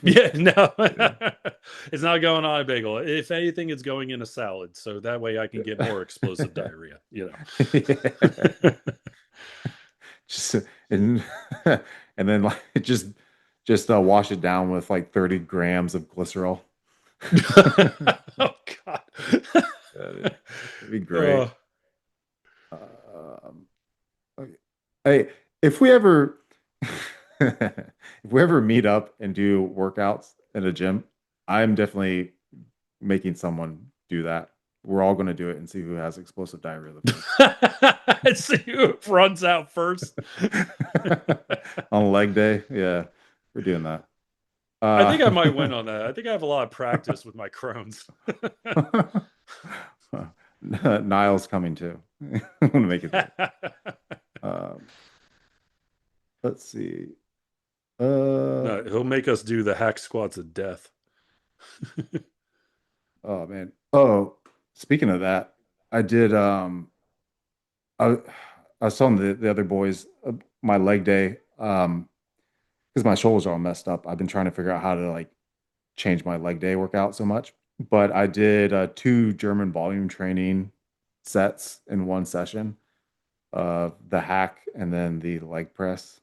Yeah, no, Yeah. it's not going on a bagel. If anything, it's going in a salad. So that way I can get more explosive diarrhea, Yeah. Just and and then like just wash it down with like 30 grams of glycerol. Oh, God. That'd be great. Uh, Um, okay. Hey, if we ever if we ever meet up and do workouts in a gym, I'm definitely making someone do that. We're all going to do it and see who has explosive diarrhea the first. see who runs out first. On leg day, yeah, we're doing that. I think I Uh, might win on that. I think I have a lot of practice with my Crohn's. Niall's coming too. I'm gonna make it there. Um, let's see. Uh, No, he'll make us do the hack squats of death. oh man. Oh, speaking of that, I did. I, I was telling the other boys my leg day. Because my shoulders are all messed up. I've been trying to figure out how to like change my leg day workout so much. But I did two German volume training sets in one session. The hack and then the leg press.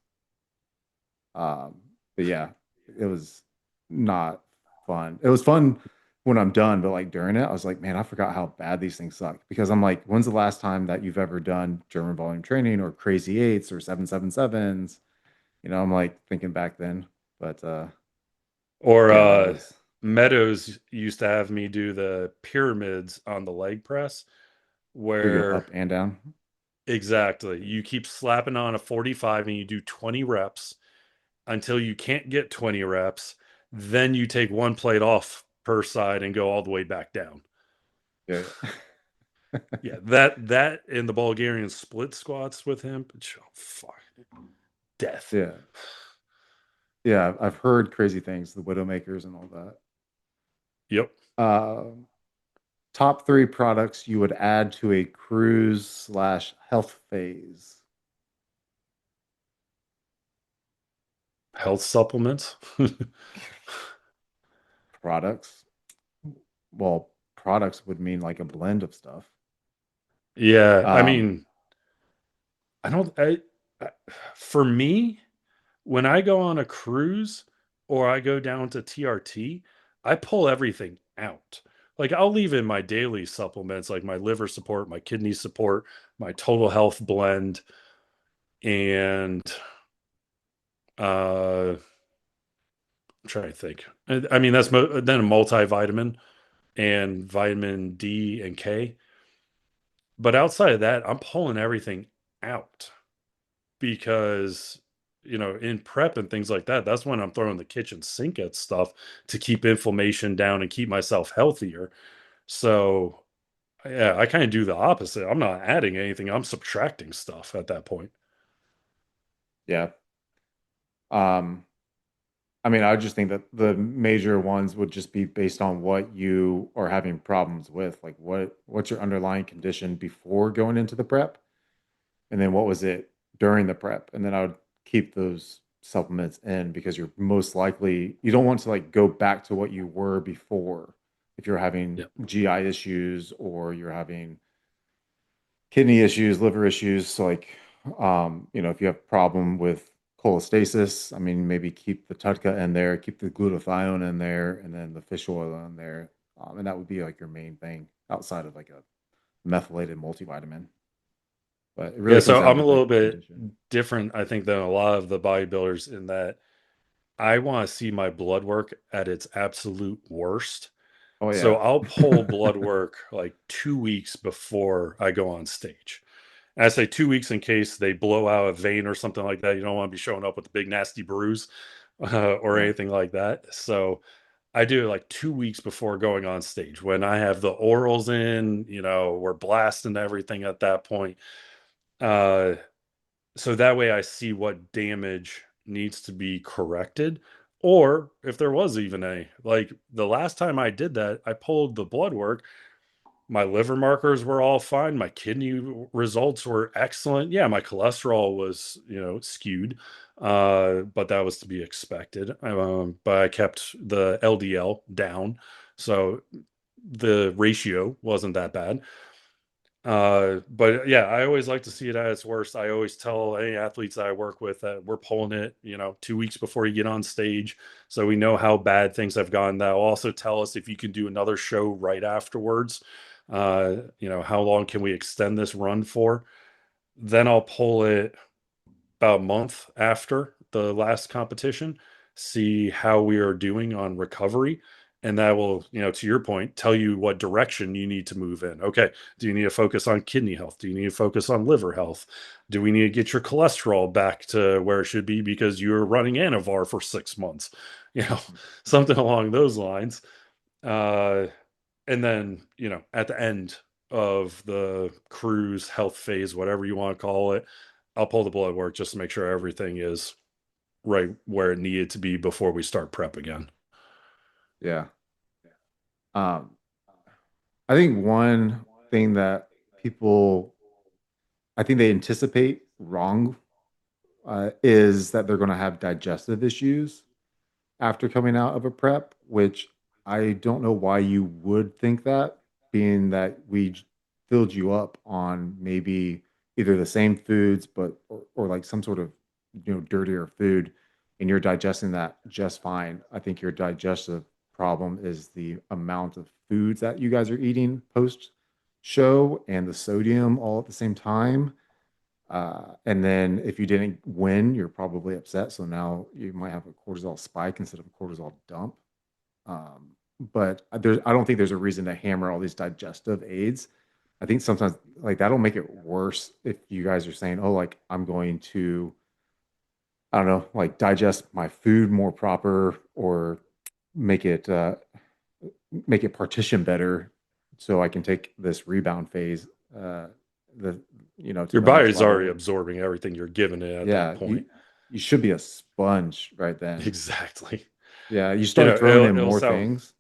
But yeah, it was not fun. It was fun when I'm done, but like during it, I was like, man, I forgot how bad these things suck. Because I'm like, when's the last time that you've ever done German volume training or crazy eights or 777s? I'm like thinking back then. But Or yeah, that was Meadows used to have me do the pyramids on the leg press, we go where up and down. exactly you keep slapping on a 45 and you do 20 reps until you can't get 20 reps. Then you take one plate off per side and go all the way back down. Yeah. Yeah, that in the Bulgarian split squats with him. Oh, fuck. Death. Yeah. Yeah. I've heard crazy things, the Widowmakers and all that. Yep. Um, Top three products you would add to a cruise slash health phase. Health supplements. Products. Well, products would mean like a blend of stuff. Yeah, I Um, mean, I don't. I for me, when I go on a cruise or I go down to TRT, I pull everything out. Like I'll leave in my daily supplements, like my liver support, my kidney support, my total health blend, and I'm trying to think. I mean, that's then a multivitamin and vitamin D and K. But outside of that, I'm pulling everything out because, in prep and things like that, that's when I'm throwing the kitchen sink at stuff to keep inflammation down and keep myself healthier. So, yeah, I kind of do the opposite. I'm not adding anything, I'm subtracting stuff at that point. yeah. Um, I mean, I just think that the major ones would just be based on what you are having problems with. Like what's your underlying condition before going into the prep? And then what was it during the prep? And then I would keep those supplements in because you're most likely you don't want to like go back to what you were before if you're having Yep. GI issues or you're having kidney issues, liver issues. So like, if you have problem with cholestasis, I mean, maybe keep the TUDCA in there, keep the glutathione in there, and then the fish oil in there. And that would be like your main thing outside of like a methylated multivitamin. But it Yeah, really comes so down I'm to a the little bit condition. different, I think, than a lot of the bodybuilders in that I want to see my blood work at its absolute worst. Oh So yeah. I'll pull blood work like 2 weeks before I go on stage. And I say 2 weeks in case they blow out a vein or something like that. You don't want to be showing up with a big nasty bruise or Yeah. anything like that. So I do it like 2 weeks before going on stage when I have the orals in, we're blasting everything at that point. Uh, so that way I see what damage needs to be corrected. Or if there was even any, like the last time I did that, I pulled the blood work. My liver markers were all fine. My kidney results were excellent. Yeah, my cholesterol was, skewed, but that was to be expected. But I kept the LDL down, so the ratio wasn't that bad. But yeah, I always like to see it at its worst. I always tell any athletes that I work with that we're pulling it, 2 weeks before you get on stage. So we know how bad things have gone. That'll also tell us if you can do another show right afterwards. How long can we extend this run for? Then I'll pull it about a month after the last competition, see how we are doing on recovery. And that will, to your point, tell you what direction you need to move in. Okay. Do you need to focus on kidney health? Do you need to focus on liver health? Do we need to get your cholesterol back to where it should be because you're running Anavar for 6 months? You know, something along those lines. Uh, and then, at the end of the cruise health phase, whatever you want to call it, I'll pull the blood work just to make sure everything is right where it needed to be before we start prep again. Yeah. Um, I think one thing that people, I think they anticipate wrong, is that they're going to have digestive issues after coming out of a prep, which I don't know why you would think that, being that filled you up on maybe either the same foods, but or like some sort of dirtier food, and you're digesting that just fine. I think your digestive problem is the amount of foods that you guys are eating post show and the sodium all at the same time. And then if you didn't win, you're probably upset. So now you might have a cortisol spike instead of a cortisol dump. Um, but I don't think there's a reason to hammer all these digestive aids. I think sometimes like that'll make it worse if you guys are saying, oh, like I'm going to, I don't know, like digest my food more proper or make it make it partition better so I can take this rebound phase the to Your the next body's already level. absorbing everything you're giving it at that Yeah, point. you should be a sponge right then. Exactly. Yeah, you start throwing it'll, in it'll more sound things.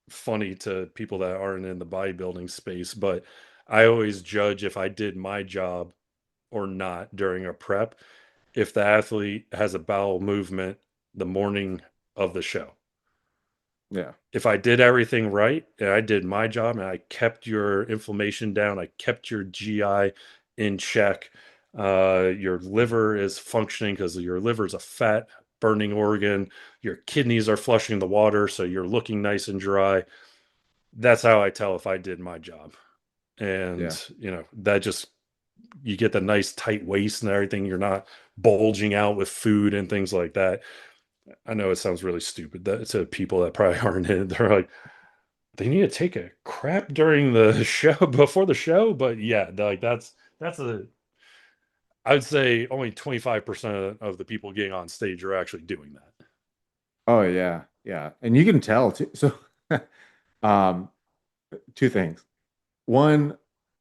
funny to people that aren't in the bodybuilding space, but I always judge if I did my job or not during a prep if the athlete has a bowel movement the morning of the show. Yeah, If I did everything right and I did my job and I kept your inflammation down, I kept your GI in check, your liver is functioning because your liver is a fat burning organ, your kidneys are flushing the water, so you're looking nice and dry. That's how I tell if I did my job. And, yeah. that just, you get the nice tight waist and everything. You're not bulging out with food and things like that. I know it sounds really stupid to people that probably aren't in it. They're like, they need to take a crap during the show before the show, but yeah, like that's a I would say only 25% of the people getting on stage are actually doing that. Oh yeah, yeah. And you can tell too. So, um, two things. One,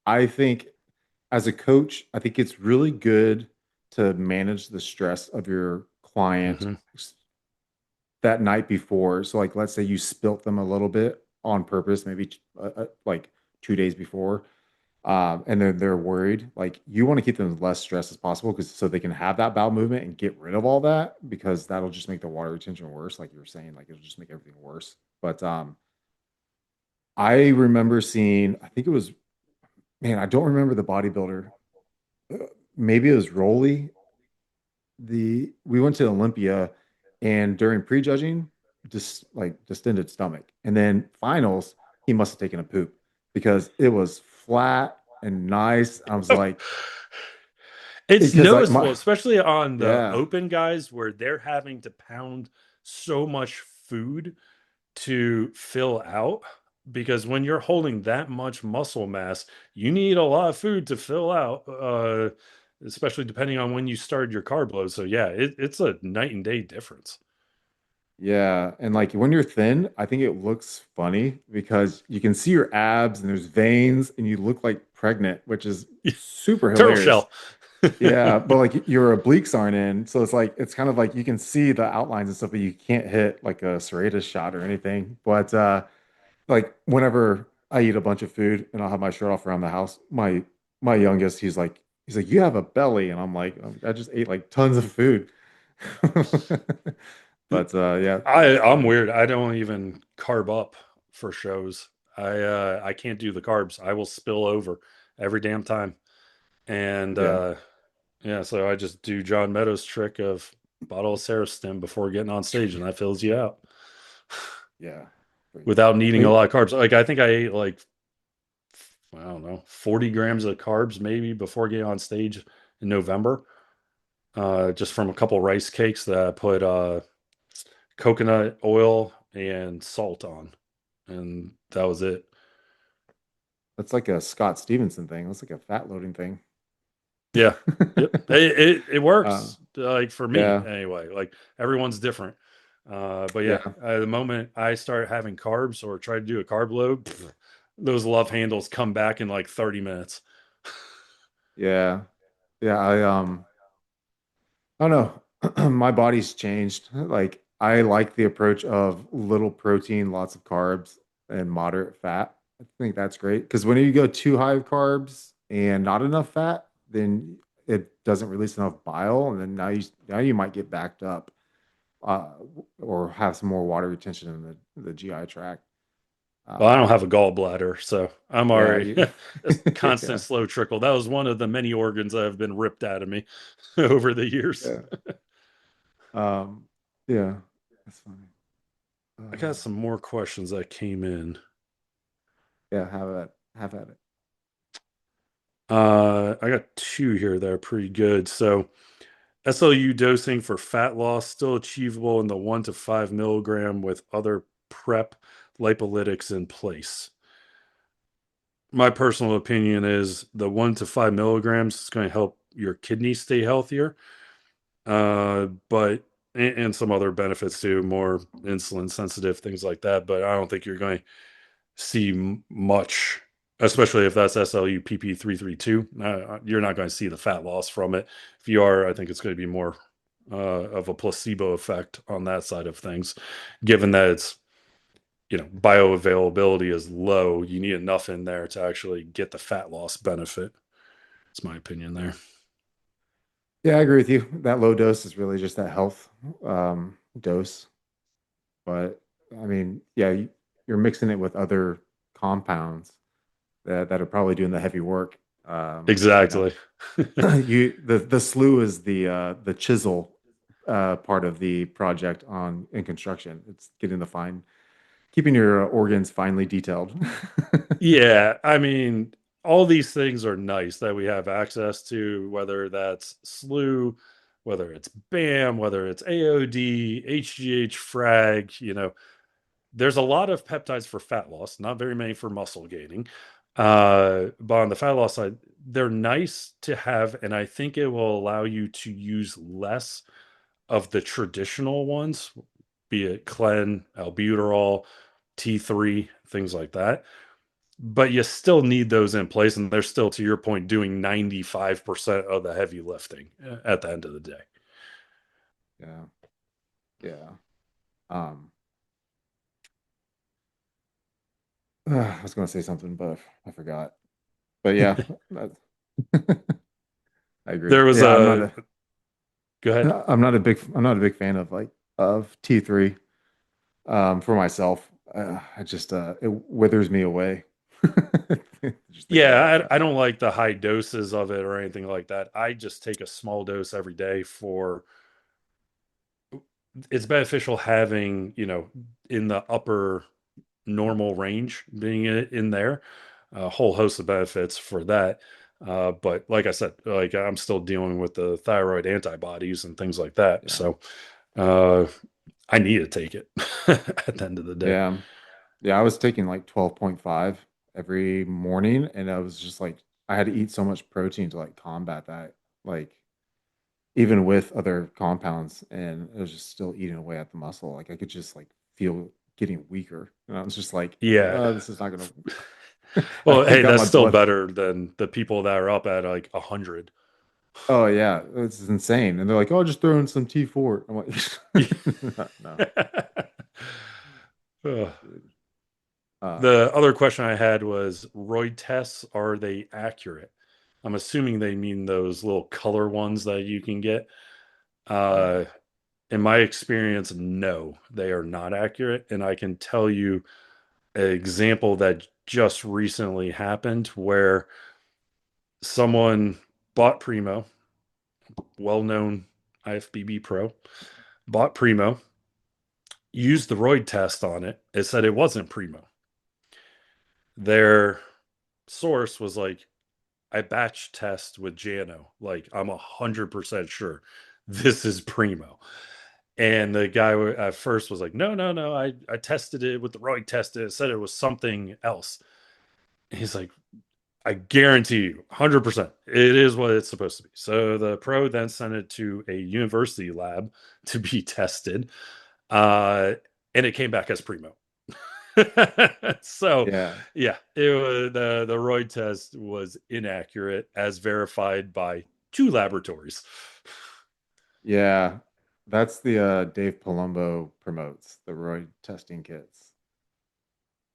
I think as a coach, I think it's really good to manage the stress of your client Hmm. that night before. So like let's say you spilt them a little bit on purpose, maybe like 2 days before, and they're worried. Like you want to keep them as less stressed as possible because so they can have that bowel movement and get rid of all that because that'll just make the water retention worse, like you were saying, like it'll just make everything worse. But I remember seeing, I think it was, man, I don't remember the bodybuilder. Uh, Maybe it was Rolly. We went to Olympia and during prejudging, just like distended stomach. And then finals, he must have taken a poop because it was flat and nice. I was like, It's because like noticeable, my especially on the yeah, open guys where they're having to pound so much food to fill out. Because when you're holding that much muscle mass, you need a lot of food to fill out, especially depending on when you started your carb load. So, yeah, it's a night and day difference. yeah. And like when you're thin, I think it looks funny because you can see your abs and there's veins and you look like pregnant, which is super Turtle hilarious. shell. Yeah, but like your obliques aren't in, so it's like it's kind of like you can see the outlines and stuff, but you can't hit like a serratus shot or anything. But like whenever I eat a bunch of food and I'll have my shirt off around the house, my youngest, he's like, you have a belly, and I'm like, I just ate like tons of food. But yeah, it's I'm funny. weird. I don't even carb up for shows. I can't do the carbs. I will spill over every damn time. And Yeah, yeah, so I just do John Meadows' trick of bottle of Serostim before getting on stage, and that fills you out yeah, crazy. without needing a But lot of carbs. Like I think I ate like I don't know 40 grams of carbs maybe before getting on stage in November, just from a couple rice cakes that I put coconut oil and salt on, and that was it. that's like a Scott Stevenson thing. That's like a fat loading thing. Yeah. Yep. It Uh, works. Like for me yeah, anyway. Like everyone's different. But yeah, yeah. the moment I start having carbs or try to do a carb load, those love handles come back in like 30 minutes. Yeah. Yeah, I don't know. My body's changed. Like I like the approach of little protein, lots of carbs, and moderate fat. I think that's great because when you go too high of carbs and not enough fat, then it doesn't release enough bile, and then now you might get backed up, uh, or have some more water retention in the GI tract. Well, I don't Um, have a gallbladder, so I'm yeah, already you, a constant yeah, slow trickle. That was one of the many organs that have been ripped out of me over the years. yeah, um, yeah. That's funny. I got some more questions that came in. Yeah, have at it. I got two here that are pretty good. So, SLU dosing for fat loss still achievable in the 1 to 5 milligram with other prep lipolytics in place. My personal opinion is the 1 to 5 milligrams is going to help your kidneys stay healthier, but and some other benefits too, more insulin sensitive things like that. But I don't think you're going to see much, especially if that's SLU PP332. You're not going to see the fat loss from it. If you are, I think it's going to be more of a placebo effect on that side of things, given that it's bioavailability is low. You need enough in there to actually get the fat loss benefit. That's my opinion there. Yeah, I agree with you. That low dose is really just that health dose. But I mean, yeah, you're mixing it with other compounds that are probably doing the heavy work. Exactly. The SLU is the chisel part of the project on in construction. It's getting keeping your organs finely detailed. Yeah, I mean, all these things are nice that we have access to, whether that's SLU, whether it's BAM, whether it's AOD, HGH frag, there's a lot of peptides for fat loss, not very many for muscle gaining. But on the fat loss side, they're nice to have, and I think it will allow you to use less of the traditional ones, be it Clen, albuterol, T3, things like that. But you still need those in place, and they're still, to your point, doing 95% of the heavy lifting at the end of the day. Yeah, yeah. Um, I was going to say something, but I forgot. But yeah, that- I agree. There was Yeah, a go ahead. I'm not a big fan of like of T3 for myself. I just it withers me away. Just thinking about Yeah, that. I don't like the high doses of it or anything like that. I just take a small dose every day for it's beneficial having, in the upper normal range being in there. A whole host of benefits for that. But like I said, like I'm still dealing with the thyroid antibodies and things like that. Yeah. So uh, I need to take it at the end of the day. Yeah. Yeah, I was taking like 12.5 every morning, and I was just like I had to eat so much protein to like combat that. Like even with other compounds, and it was just still eating away at the muscle. Like I could just like feel getting weaker. And I was just like, Yeah. this is not gonna Well, I hey, got that's my still blood. better than the people that are up at like 100. Oh yeah, it's insane. And they're like, oh, just throw in some T4. I'm like, no, Ugh. dude. Um, The other question I had was Roid tests, are they accurate? I'm assuming they mean those little color ones that you can get. yeah, Uh, in my experience, no, they are not accurate. And I can tell you an example that just recently happened where someone bought Primo, well known IFBB pro, bought Primo, used the Roid test on it. It said it wasn't Primo. Their source was like, I batch test with Jano. Like, I'm 100% sure this is Primo. And the guy at first was like, no, no, no. I tested it with the Roy test. It said it was something else. He's like, I guarantee you, 100%, it is what it's supposed to be. So the pro then sent it to a university lab to be tested. Uh, and it came back as Primo. So, yeah, yeah, it was, the Roy test was inaccurate as verified by two laboratories. yeah. That's the Dave Palumbo promotes the Roid testing kits.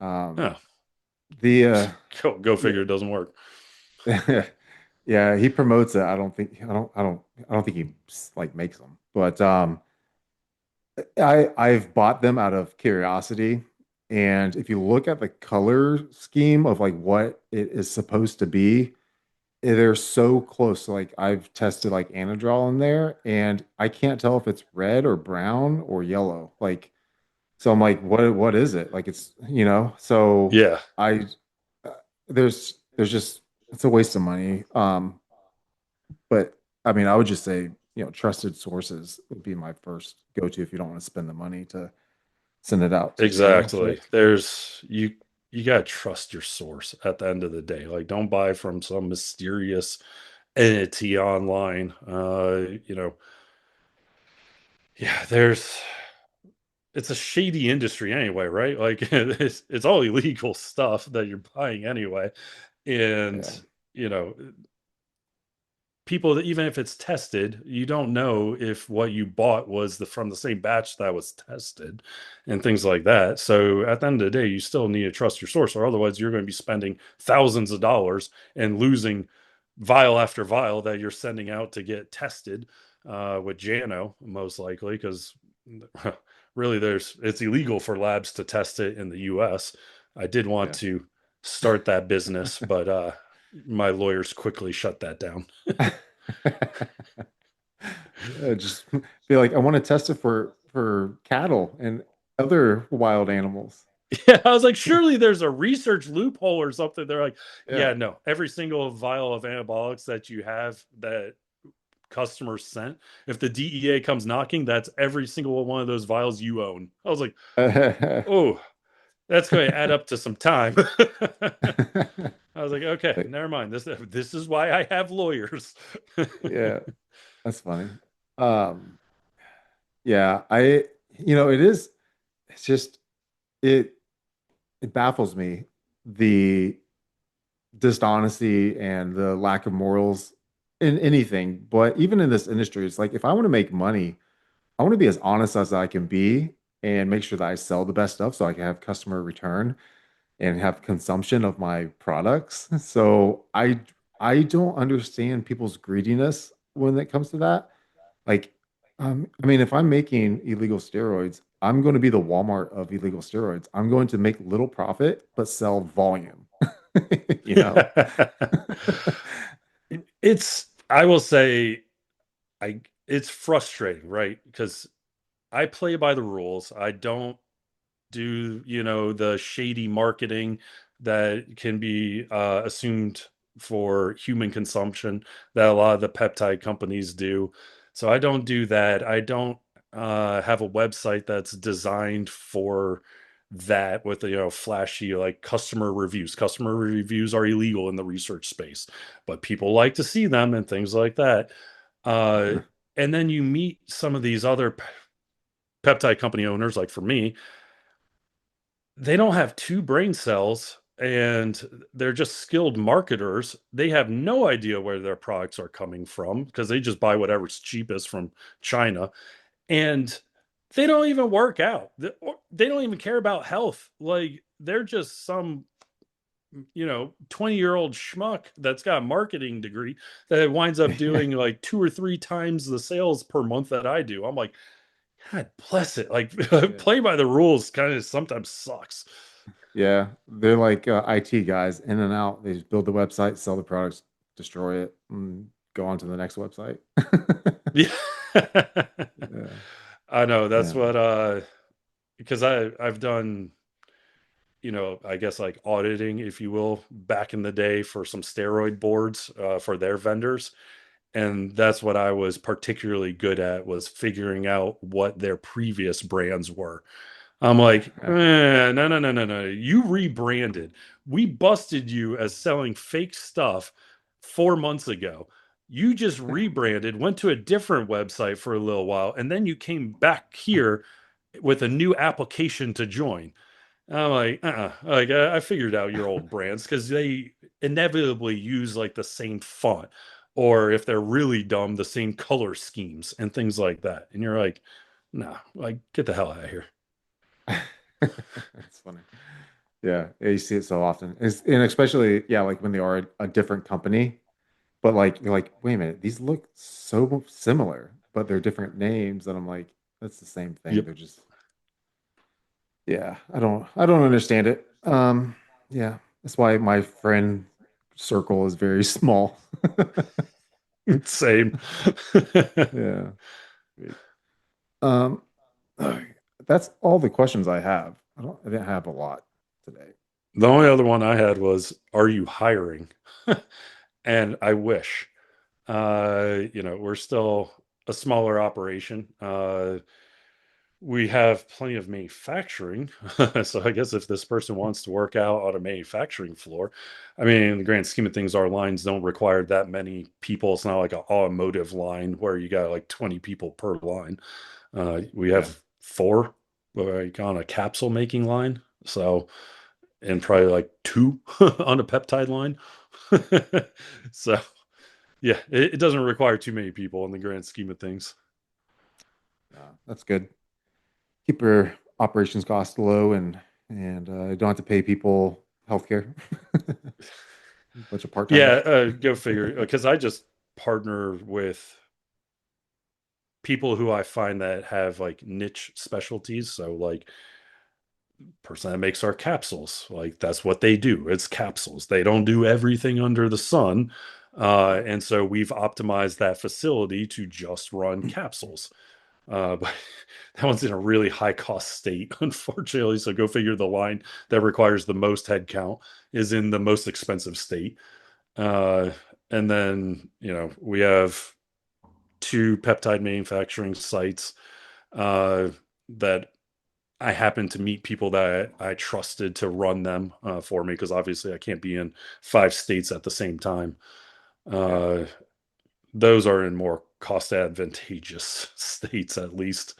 Oh, The go yeah, figure, it doesn't work. yeah, he promotes it. I don't think he like makes them. But I've bought them out of curiosity. And if you look at the color scheme of like what it is supposed to be, they're so close. Like I've tested like Anadrol in there, and I can't tell if it's red or brown or yellow. Like, so I'm like, what is it? Like it's, so Yeah, I there's just it's a waste of money. But I mean, I would just say, trusted sources would be my first go-to if you don't want to spend the money to send it out to, exactly. ship. There's you gotta trust your source at the end of the day. Like, don't buy from some mysterious entity online. Yeah, it's a shady industry anyway, right? Like it's all illegal stuff that you're buying anyway. And Yeah. you know, people that even if it's tested, you don't know if what you bought was from the same batch that was tested and things like that. So at the end of the day, you still need to trust your source, or otherwise you're going to be spending thousands of dollars and losing vial after vial that you're sending out to get tested with Jano, most likely, because really it's illegal for labs to test it in the US. I did want Yeah. to start that business, but my lawyers quickly shut that down. Just be like, I want to test it for cattle and other wild animals. Yeah, I was like, surely there's a research loophole or something. They're like, Yeah. yeah, no. Every single vial of anabolics that you have that customers sent, if the DEA comes knocking, that's every single one of those vials you own. I was like, oh, that's going to add up to some time. I was like, okay, never mind. This is why I have lawyers. Yeah, that's funny. Um, yeah, it is, it's just, it, it baffles me the dishonesty and the lack of morals in anything. But even in this industry, it's like if I want to make money, I want to be as honest as I can be and make sure that I sell the best stuff so I can have customer return and have consumption of my products. So I don't understand people's greediness when it comes to that. Like, I mean, if I'm making illegal steroids, I'm going to be the Walmart of illegal steroids. I'm going to make little profit but sell volume. You know? I will say, it's frustrating, right? Because I play by the rules. I don't do, the shady marketing that can be assumed for human consumption that a lot of the peptide companies do. So I don't do that. I don't have a website that's designed for that with flashy like customer reviews. Customer reviews are illegal in the research space, but people like to see them and things like that. Uh, and then you meet some of these other peptide company owners, like for me, they don't have two brain cells and they're just skilled marketers. They have no idea where their products are coming from because they just buy whatever's cheapest from China. And they don't even work out. They don't even care about health. Like they're just some 20-year-old schmuck that's got a marketing degree that winds up doing like 2 or 3 times the sales per month that I do. I'm like, God bless it. Like Yeah. play by the rules kind of sometimes sucks. Yeah, they're like IT guys in and out. They just build the website, sell the products, destroy it, and go on to the next website. Yeah. Yeah, I know that's yeah, what because I've done, I guess like auditing, if you will, back in the day for some steroid boards for their vendors. And that's what I was particularly good at, was figuring out what their previous brands were. I'm like, no, no, no, no, no. You rebranded. We busted you as selling fake stuff 4 months ago. You just rebranded, went to a different website for a little while, and then you came back here with a new application to join. I'm like, like I figured out your old brands because they inevitably use like the same font, or if they're really dumb, the same color schemes and things like that. And you're like, nah, like get the hell out of here. It's funny. Yeah, you see it so often. And especially, yeah, like when they are a different company, but like you're like, wait a minute, these look so similar, but they're different names, and I'm like, that's the same thing. Yep. They're just, yeah, I don't understand it. Yeah, that's why my friend circle is very small. Same. Yeah. Great. Um, that's all the questions I have. I didn't have a lot today. The only other one I had was, are you hiring? And I wish. We're still a smaller operation. We have plenty of manufacturing. So I guess if this person wants to work out on a manufacturing floor, I mean, in the grand scheme of things, our lines don't require that many people. It's not like an automotive line where you got like 20 people per line. We Yeah. have four like on a capsule making line. So, and probably like two on a peptide line. So, yeah, it doesn't require too many people in the grand scheme of things. That's good. Keep your operations costs low and you don't have to pay people healthcare. Bunch of Yeah, part-timers. go figure. Because I just partner with people who I find that have like niche specialties. So, like, person that makes our capsules, like that's what they do. It's capsules. They don't do everything under the sun. Yeah. And so we've optimized that facility to just run capsules. But that one's in a really high cost state, unfortunately. So go figure, the line that requires the most headcount is in the most expensive state. Uh, and then, we have two peptide manufacturing sites that I happen to meet people that I trusted to run them for me, because obviously I can't be in 5 states at the same time. Yeah. Uh, those are in more cost advantageous states, at least.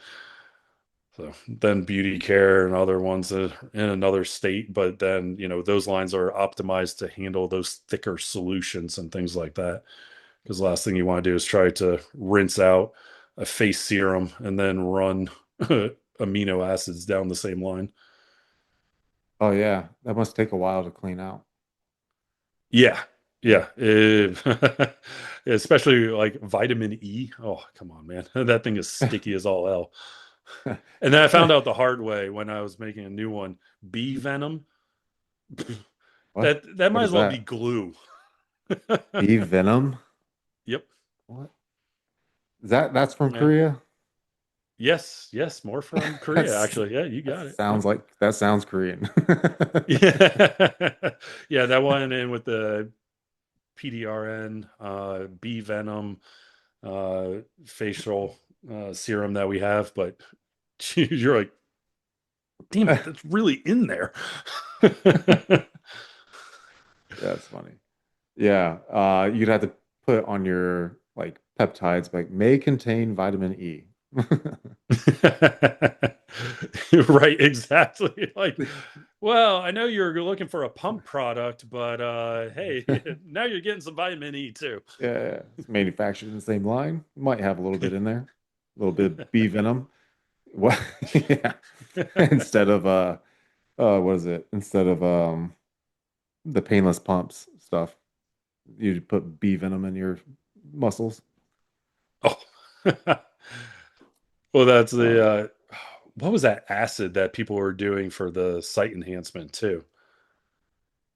So then beauty care and other ones in another state, but then, those lines are optimized to handle those thicker solutions and things like that. Because the last thing you want to do is try to rinse out a face serum and then run amino acids down the same line. Oh yeah, that must take a while to clean out. Yeah. Yeah. Especially like vitamin E. Oh, come on, man. That thing is sticky as all hell. And then I found out the hard way when I was making a new one. Bee venom. What? That What might is as well be that? glue. Bee venom? Yep. What? That's from Yeah. Korea? Yes. Yes. More from Korea, That's actually. Yeah, you got it. Yep. that sounds Korean. Yeah. Yeah, that one in with the PDRN, bee venom, facial serum that we have, but you're like, damn it, that's really in there. That's funny. Yeah, you'd have to put on your like peptides, like may contain vitamin E. Right, exactly. Like, well, I know you're looking for a pump product, but hey, now you're getting some vitamin E too. Yeah, it's manufactured in the same line. Might have a little bit in there, a little bit of bee venom. What? Yeah, instead of what is it? Instead of the painless pumps stuff, you put bee venom in your muscles. Oh. Well, that's the Uh, what was that acid that people were doing for the sight enhancement too?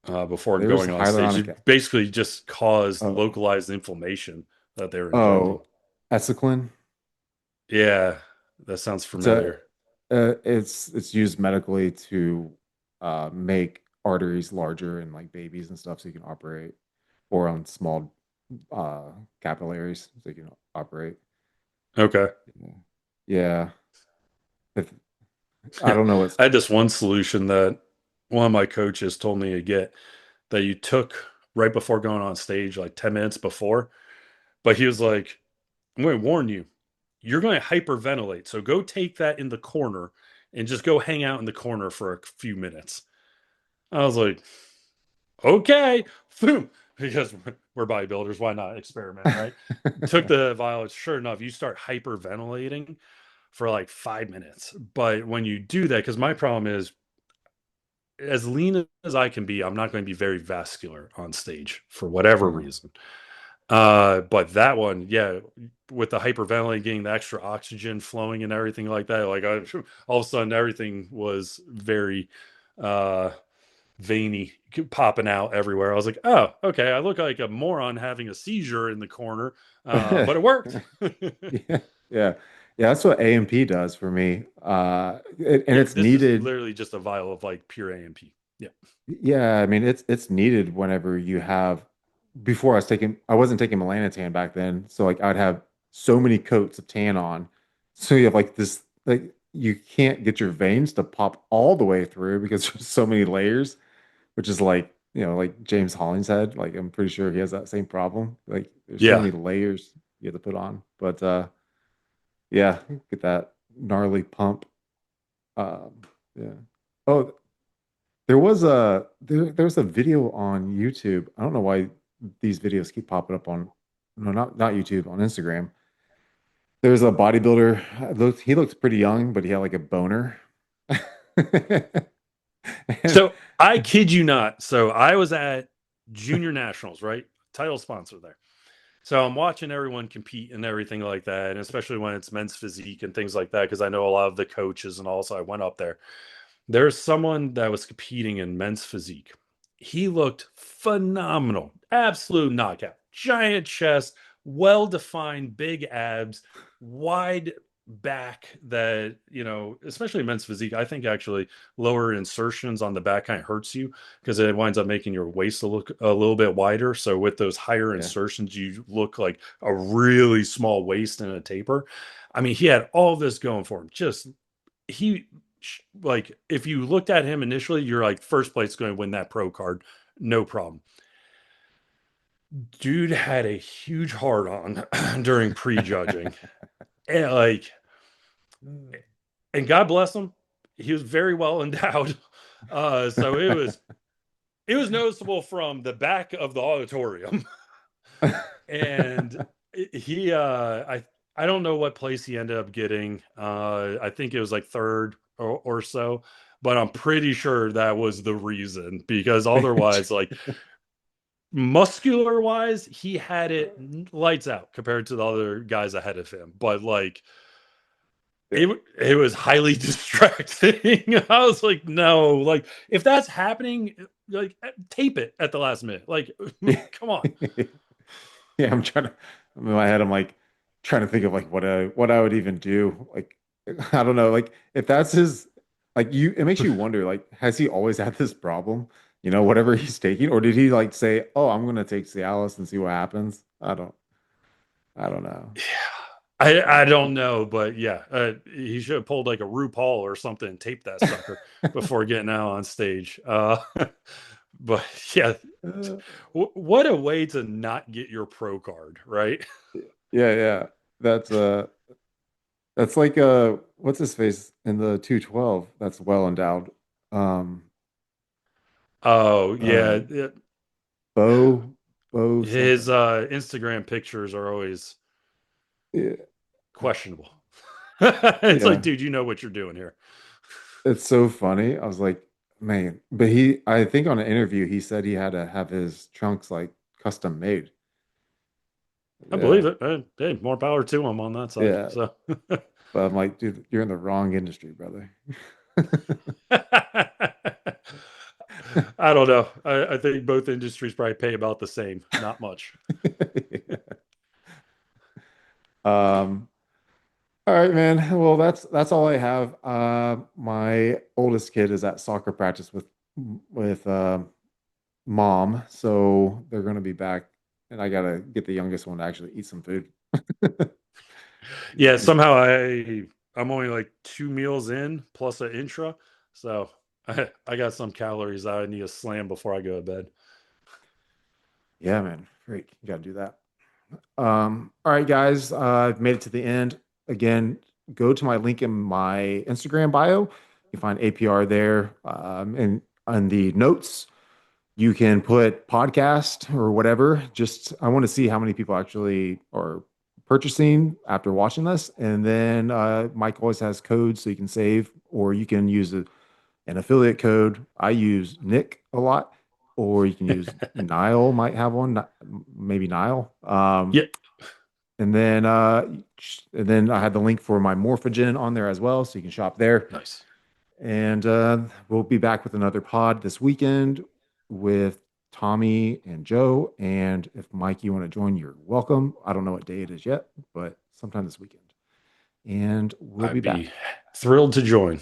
Before there's going on stage, hyaluronic. it basically just caused Oh, localized inflammation that they were injecting. oh, aceclin. Yeah, that sounds It's a familiar. it's used medically to make arteries larger in like babies and stuff, so you can operate, or on small capillaries, so you can operate. Okay. Yeah, yeah. If, I don't know what's. I had this one solution that one of my coaches told me to get that you took right before going on stage, like 10 minutes before. But he was like, I'm going to warn you, you're going to hyperventilate. So go take that in the corner and just go hang out in the corner for a few minutes. I was like, okay, boom, because we're bodybuilders. Why not experiment, right? Took the vial. Sure enough, you start hyperventilating for like 5 minutes. But when you do that, because my problem is as lean as I can be, I'm not going to be very vascular on stage for whatever Mm. reason. But that one, yeah, with the hyperventilating, getting the extra oxygen flowing and everything like that, like all of a sudden everything was very uh veiny, popping out everywhere. I was like, oh, okay, I look like a moron having a seizure in the corner, but it worked. Yeah, yeah, yeah. That's what AMP does for me. And Yeah, it's this is needed. literally just a vial of like pure AMP. Yeah. Yeah, I mean it's needed whenever you have. Before I wasn't taking melanotan back then, so like I'd have so many coats of tan on, so you have like this like you can't get your veins to pop all the way through because there's so many layers, which is like like James Hollingshead. Like I'm pretty sure he has that same problem. Like there's so Yeah. many layers you have to put on, but yeah, get that gnarly pump. Yeah. Oh, there was a video on YouTube. I don't know why these videos keep popping up on no, not YouTube, on Instagram. There's a bodybuilder. He looked pretty young, but he had like a boner. And- So I kid you not. So I was at Junior Nationals, right? Title sponsor there. So I'm watching everyone compete and everything like that, and especially when it's men's physique and things like that, because I know a lot of the coaches and all. So I went up there. There's someone that was competing in men's physique. He looked phenomenal, absolute knockout, giant chest, well defined, big abs, wide back that, especially men's physique. I think actually lower insertions on the back kind of hurts you because it winds up making your waist look a little bit wider. So with those higher yeah. insertions, you look like a really small waist and a taper. I mean, he had all this going for him. Just he like if you looked at him initially, you're like first place going to win that pro card, no problem. Dude had a huge heart on during prejudging, and like, and God bless him, he was very well endowed. So it was noticeable from the back of the auditorium, and he I don't know what place he ended up getting. I think it was like third or so, but I'm pretty sure that was the reason because otherwise, like muscular wise, he had it lights out compared to the other guys ahead of him. But like Yeah. it was highly distracting. I was like, no, like if that's happening, like tape it at the last minute. Like, come on. Yeah, I'm trying to. In my head, I'm like trying to think of like what I would even do. Like, I don't know. Like, if that's his, like you, it makes you wonder. Like, has he always had this problem? Whatever he's taking, or did he like say, "Oh, I'm gonna take Cialis and see what happens"? I don't know. I don't know, but yeah, he should have pulled like a RuPaul or something and taped that sucker before getting out on stage. But yeah, Uh, what a way to not get your pro card, right? yeah, yeah. That's that's like what's his face in the 212? That's well endowed. Um, Oh yeah, um, Bo his something. Instagram pictures are always Yeah, questionable. It's like, yeah. dude, you know what you're doing here. It's so funny. I was like, man, but I think on an interview, he said he had to have his trunks like custom made. I believe Yeah, it. Hey, more power to him on that side. yeah. So. But I'm like, dude, you're in the wrong industry, brother. I don't know. I think both industries probably pay about the same, not much. Um, all right, man. Well, that's all I have. My oldest kid is at soccer practice with mom, so they're gonna be back, and I gotta get the youngest one to actually eat some food. Yeah, He's, somehow I'm only like 2 meals in plus an intra, so I got some calories I need to slam before I go to bed. yeah, man. Great. You gotta do that. All right, guys, I've made it to the end. Again, go to my link in my Instagram bio. You find APR there. And on the notes, you can put podcast or whatever. Just I want to see how many people actually are purchasing after watching this. And then Mike always has codes so you can save, or you can use an affiliate code. I use Nick a lot, or you can use Nile, might have one, maybe Nile. Yeah, And then I had the link for my Morphogen on there as well, so you can shop there. nice. And we'll be back with another pod this weekend with Tommy and Joe. And if Mike, you want to join, you're welcome. I don't know what day it is yet, but sometime this weekend. And we'll be I'd back. be thrilled to join.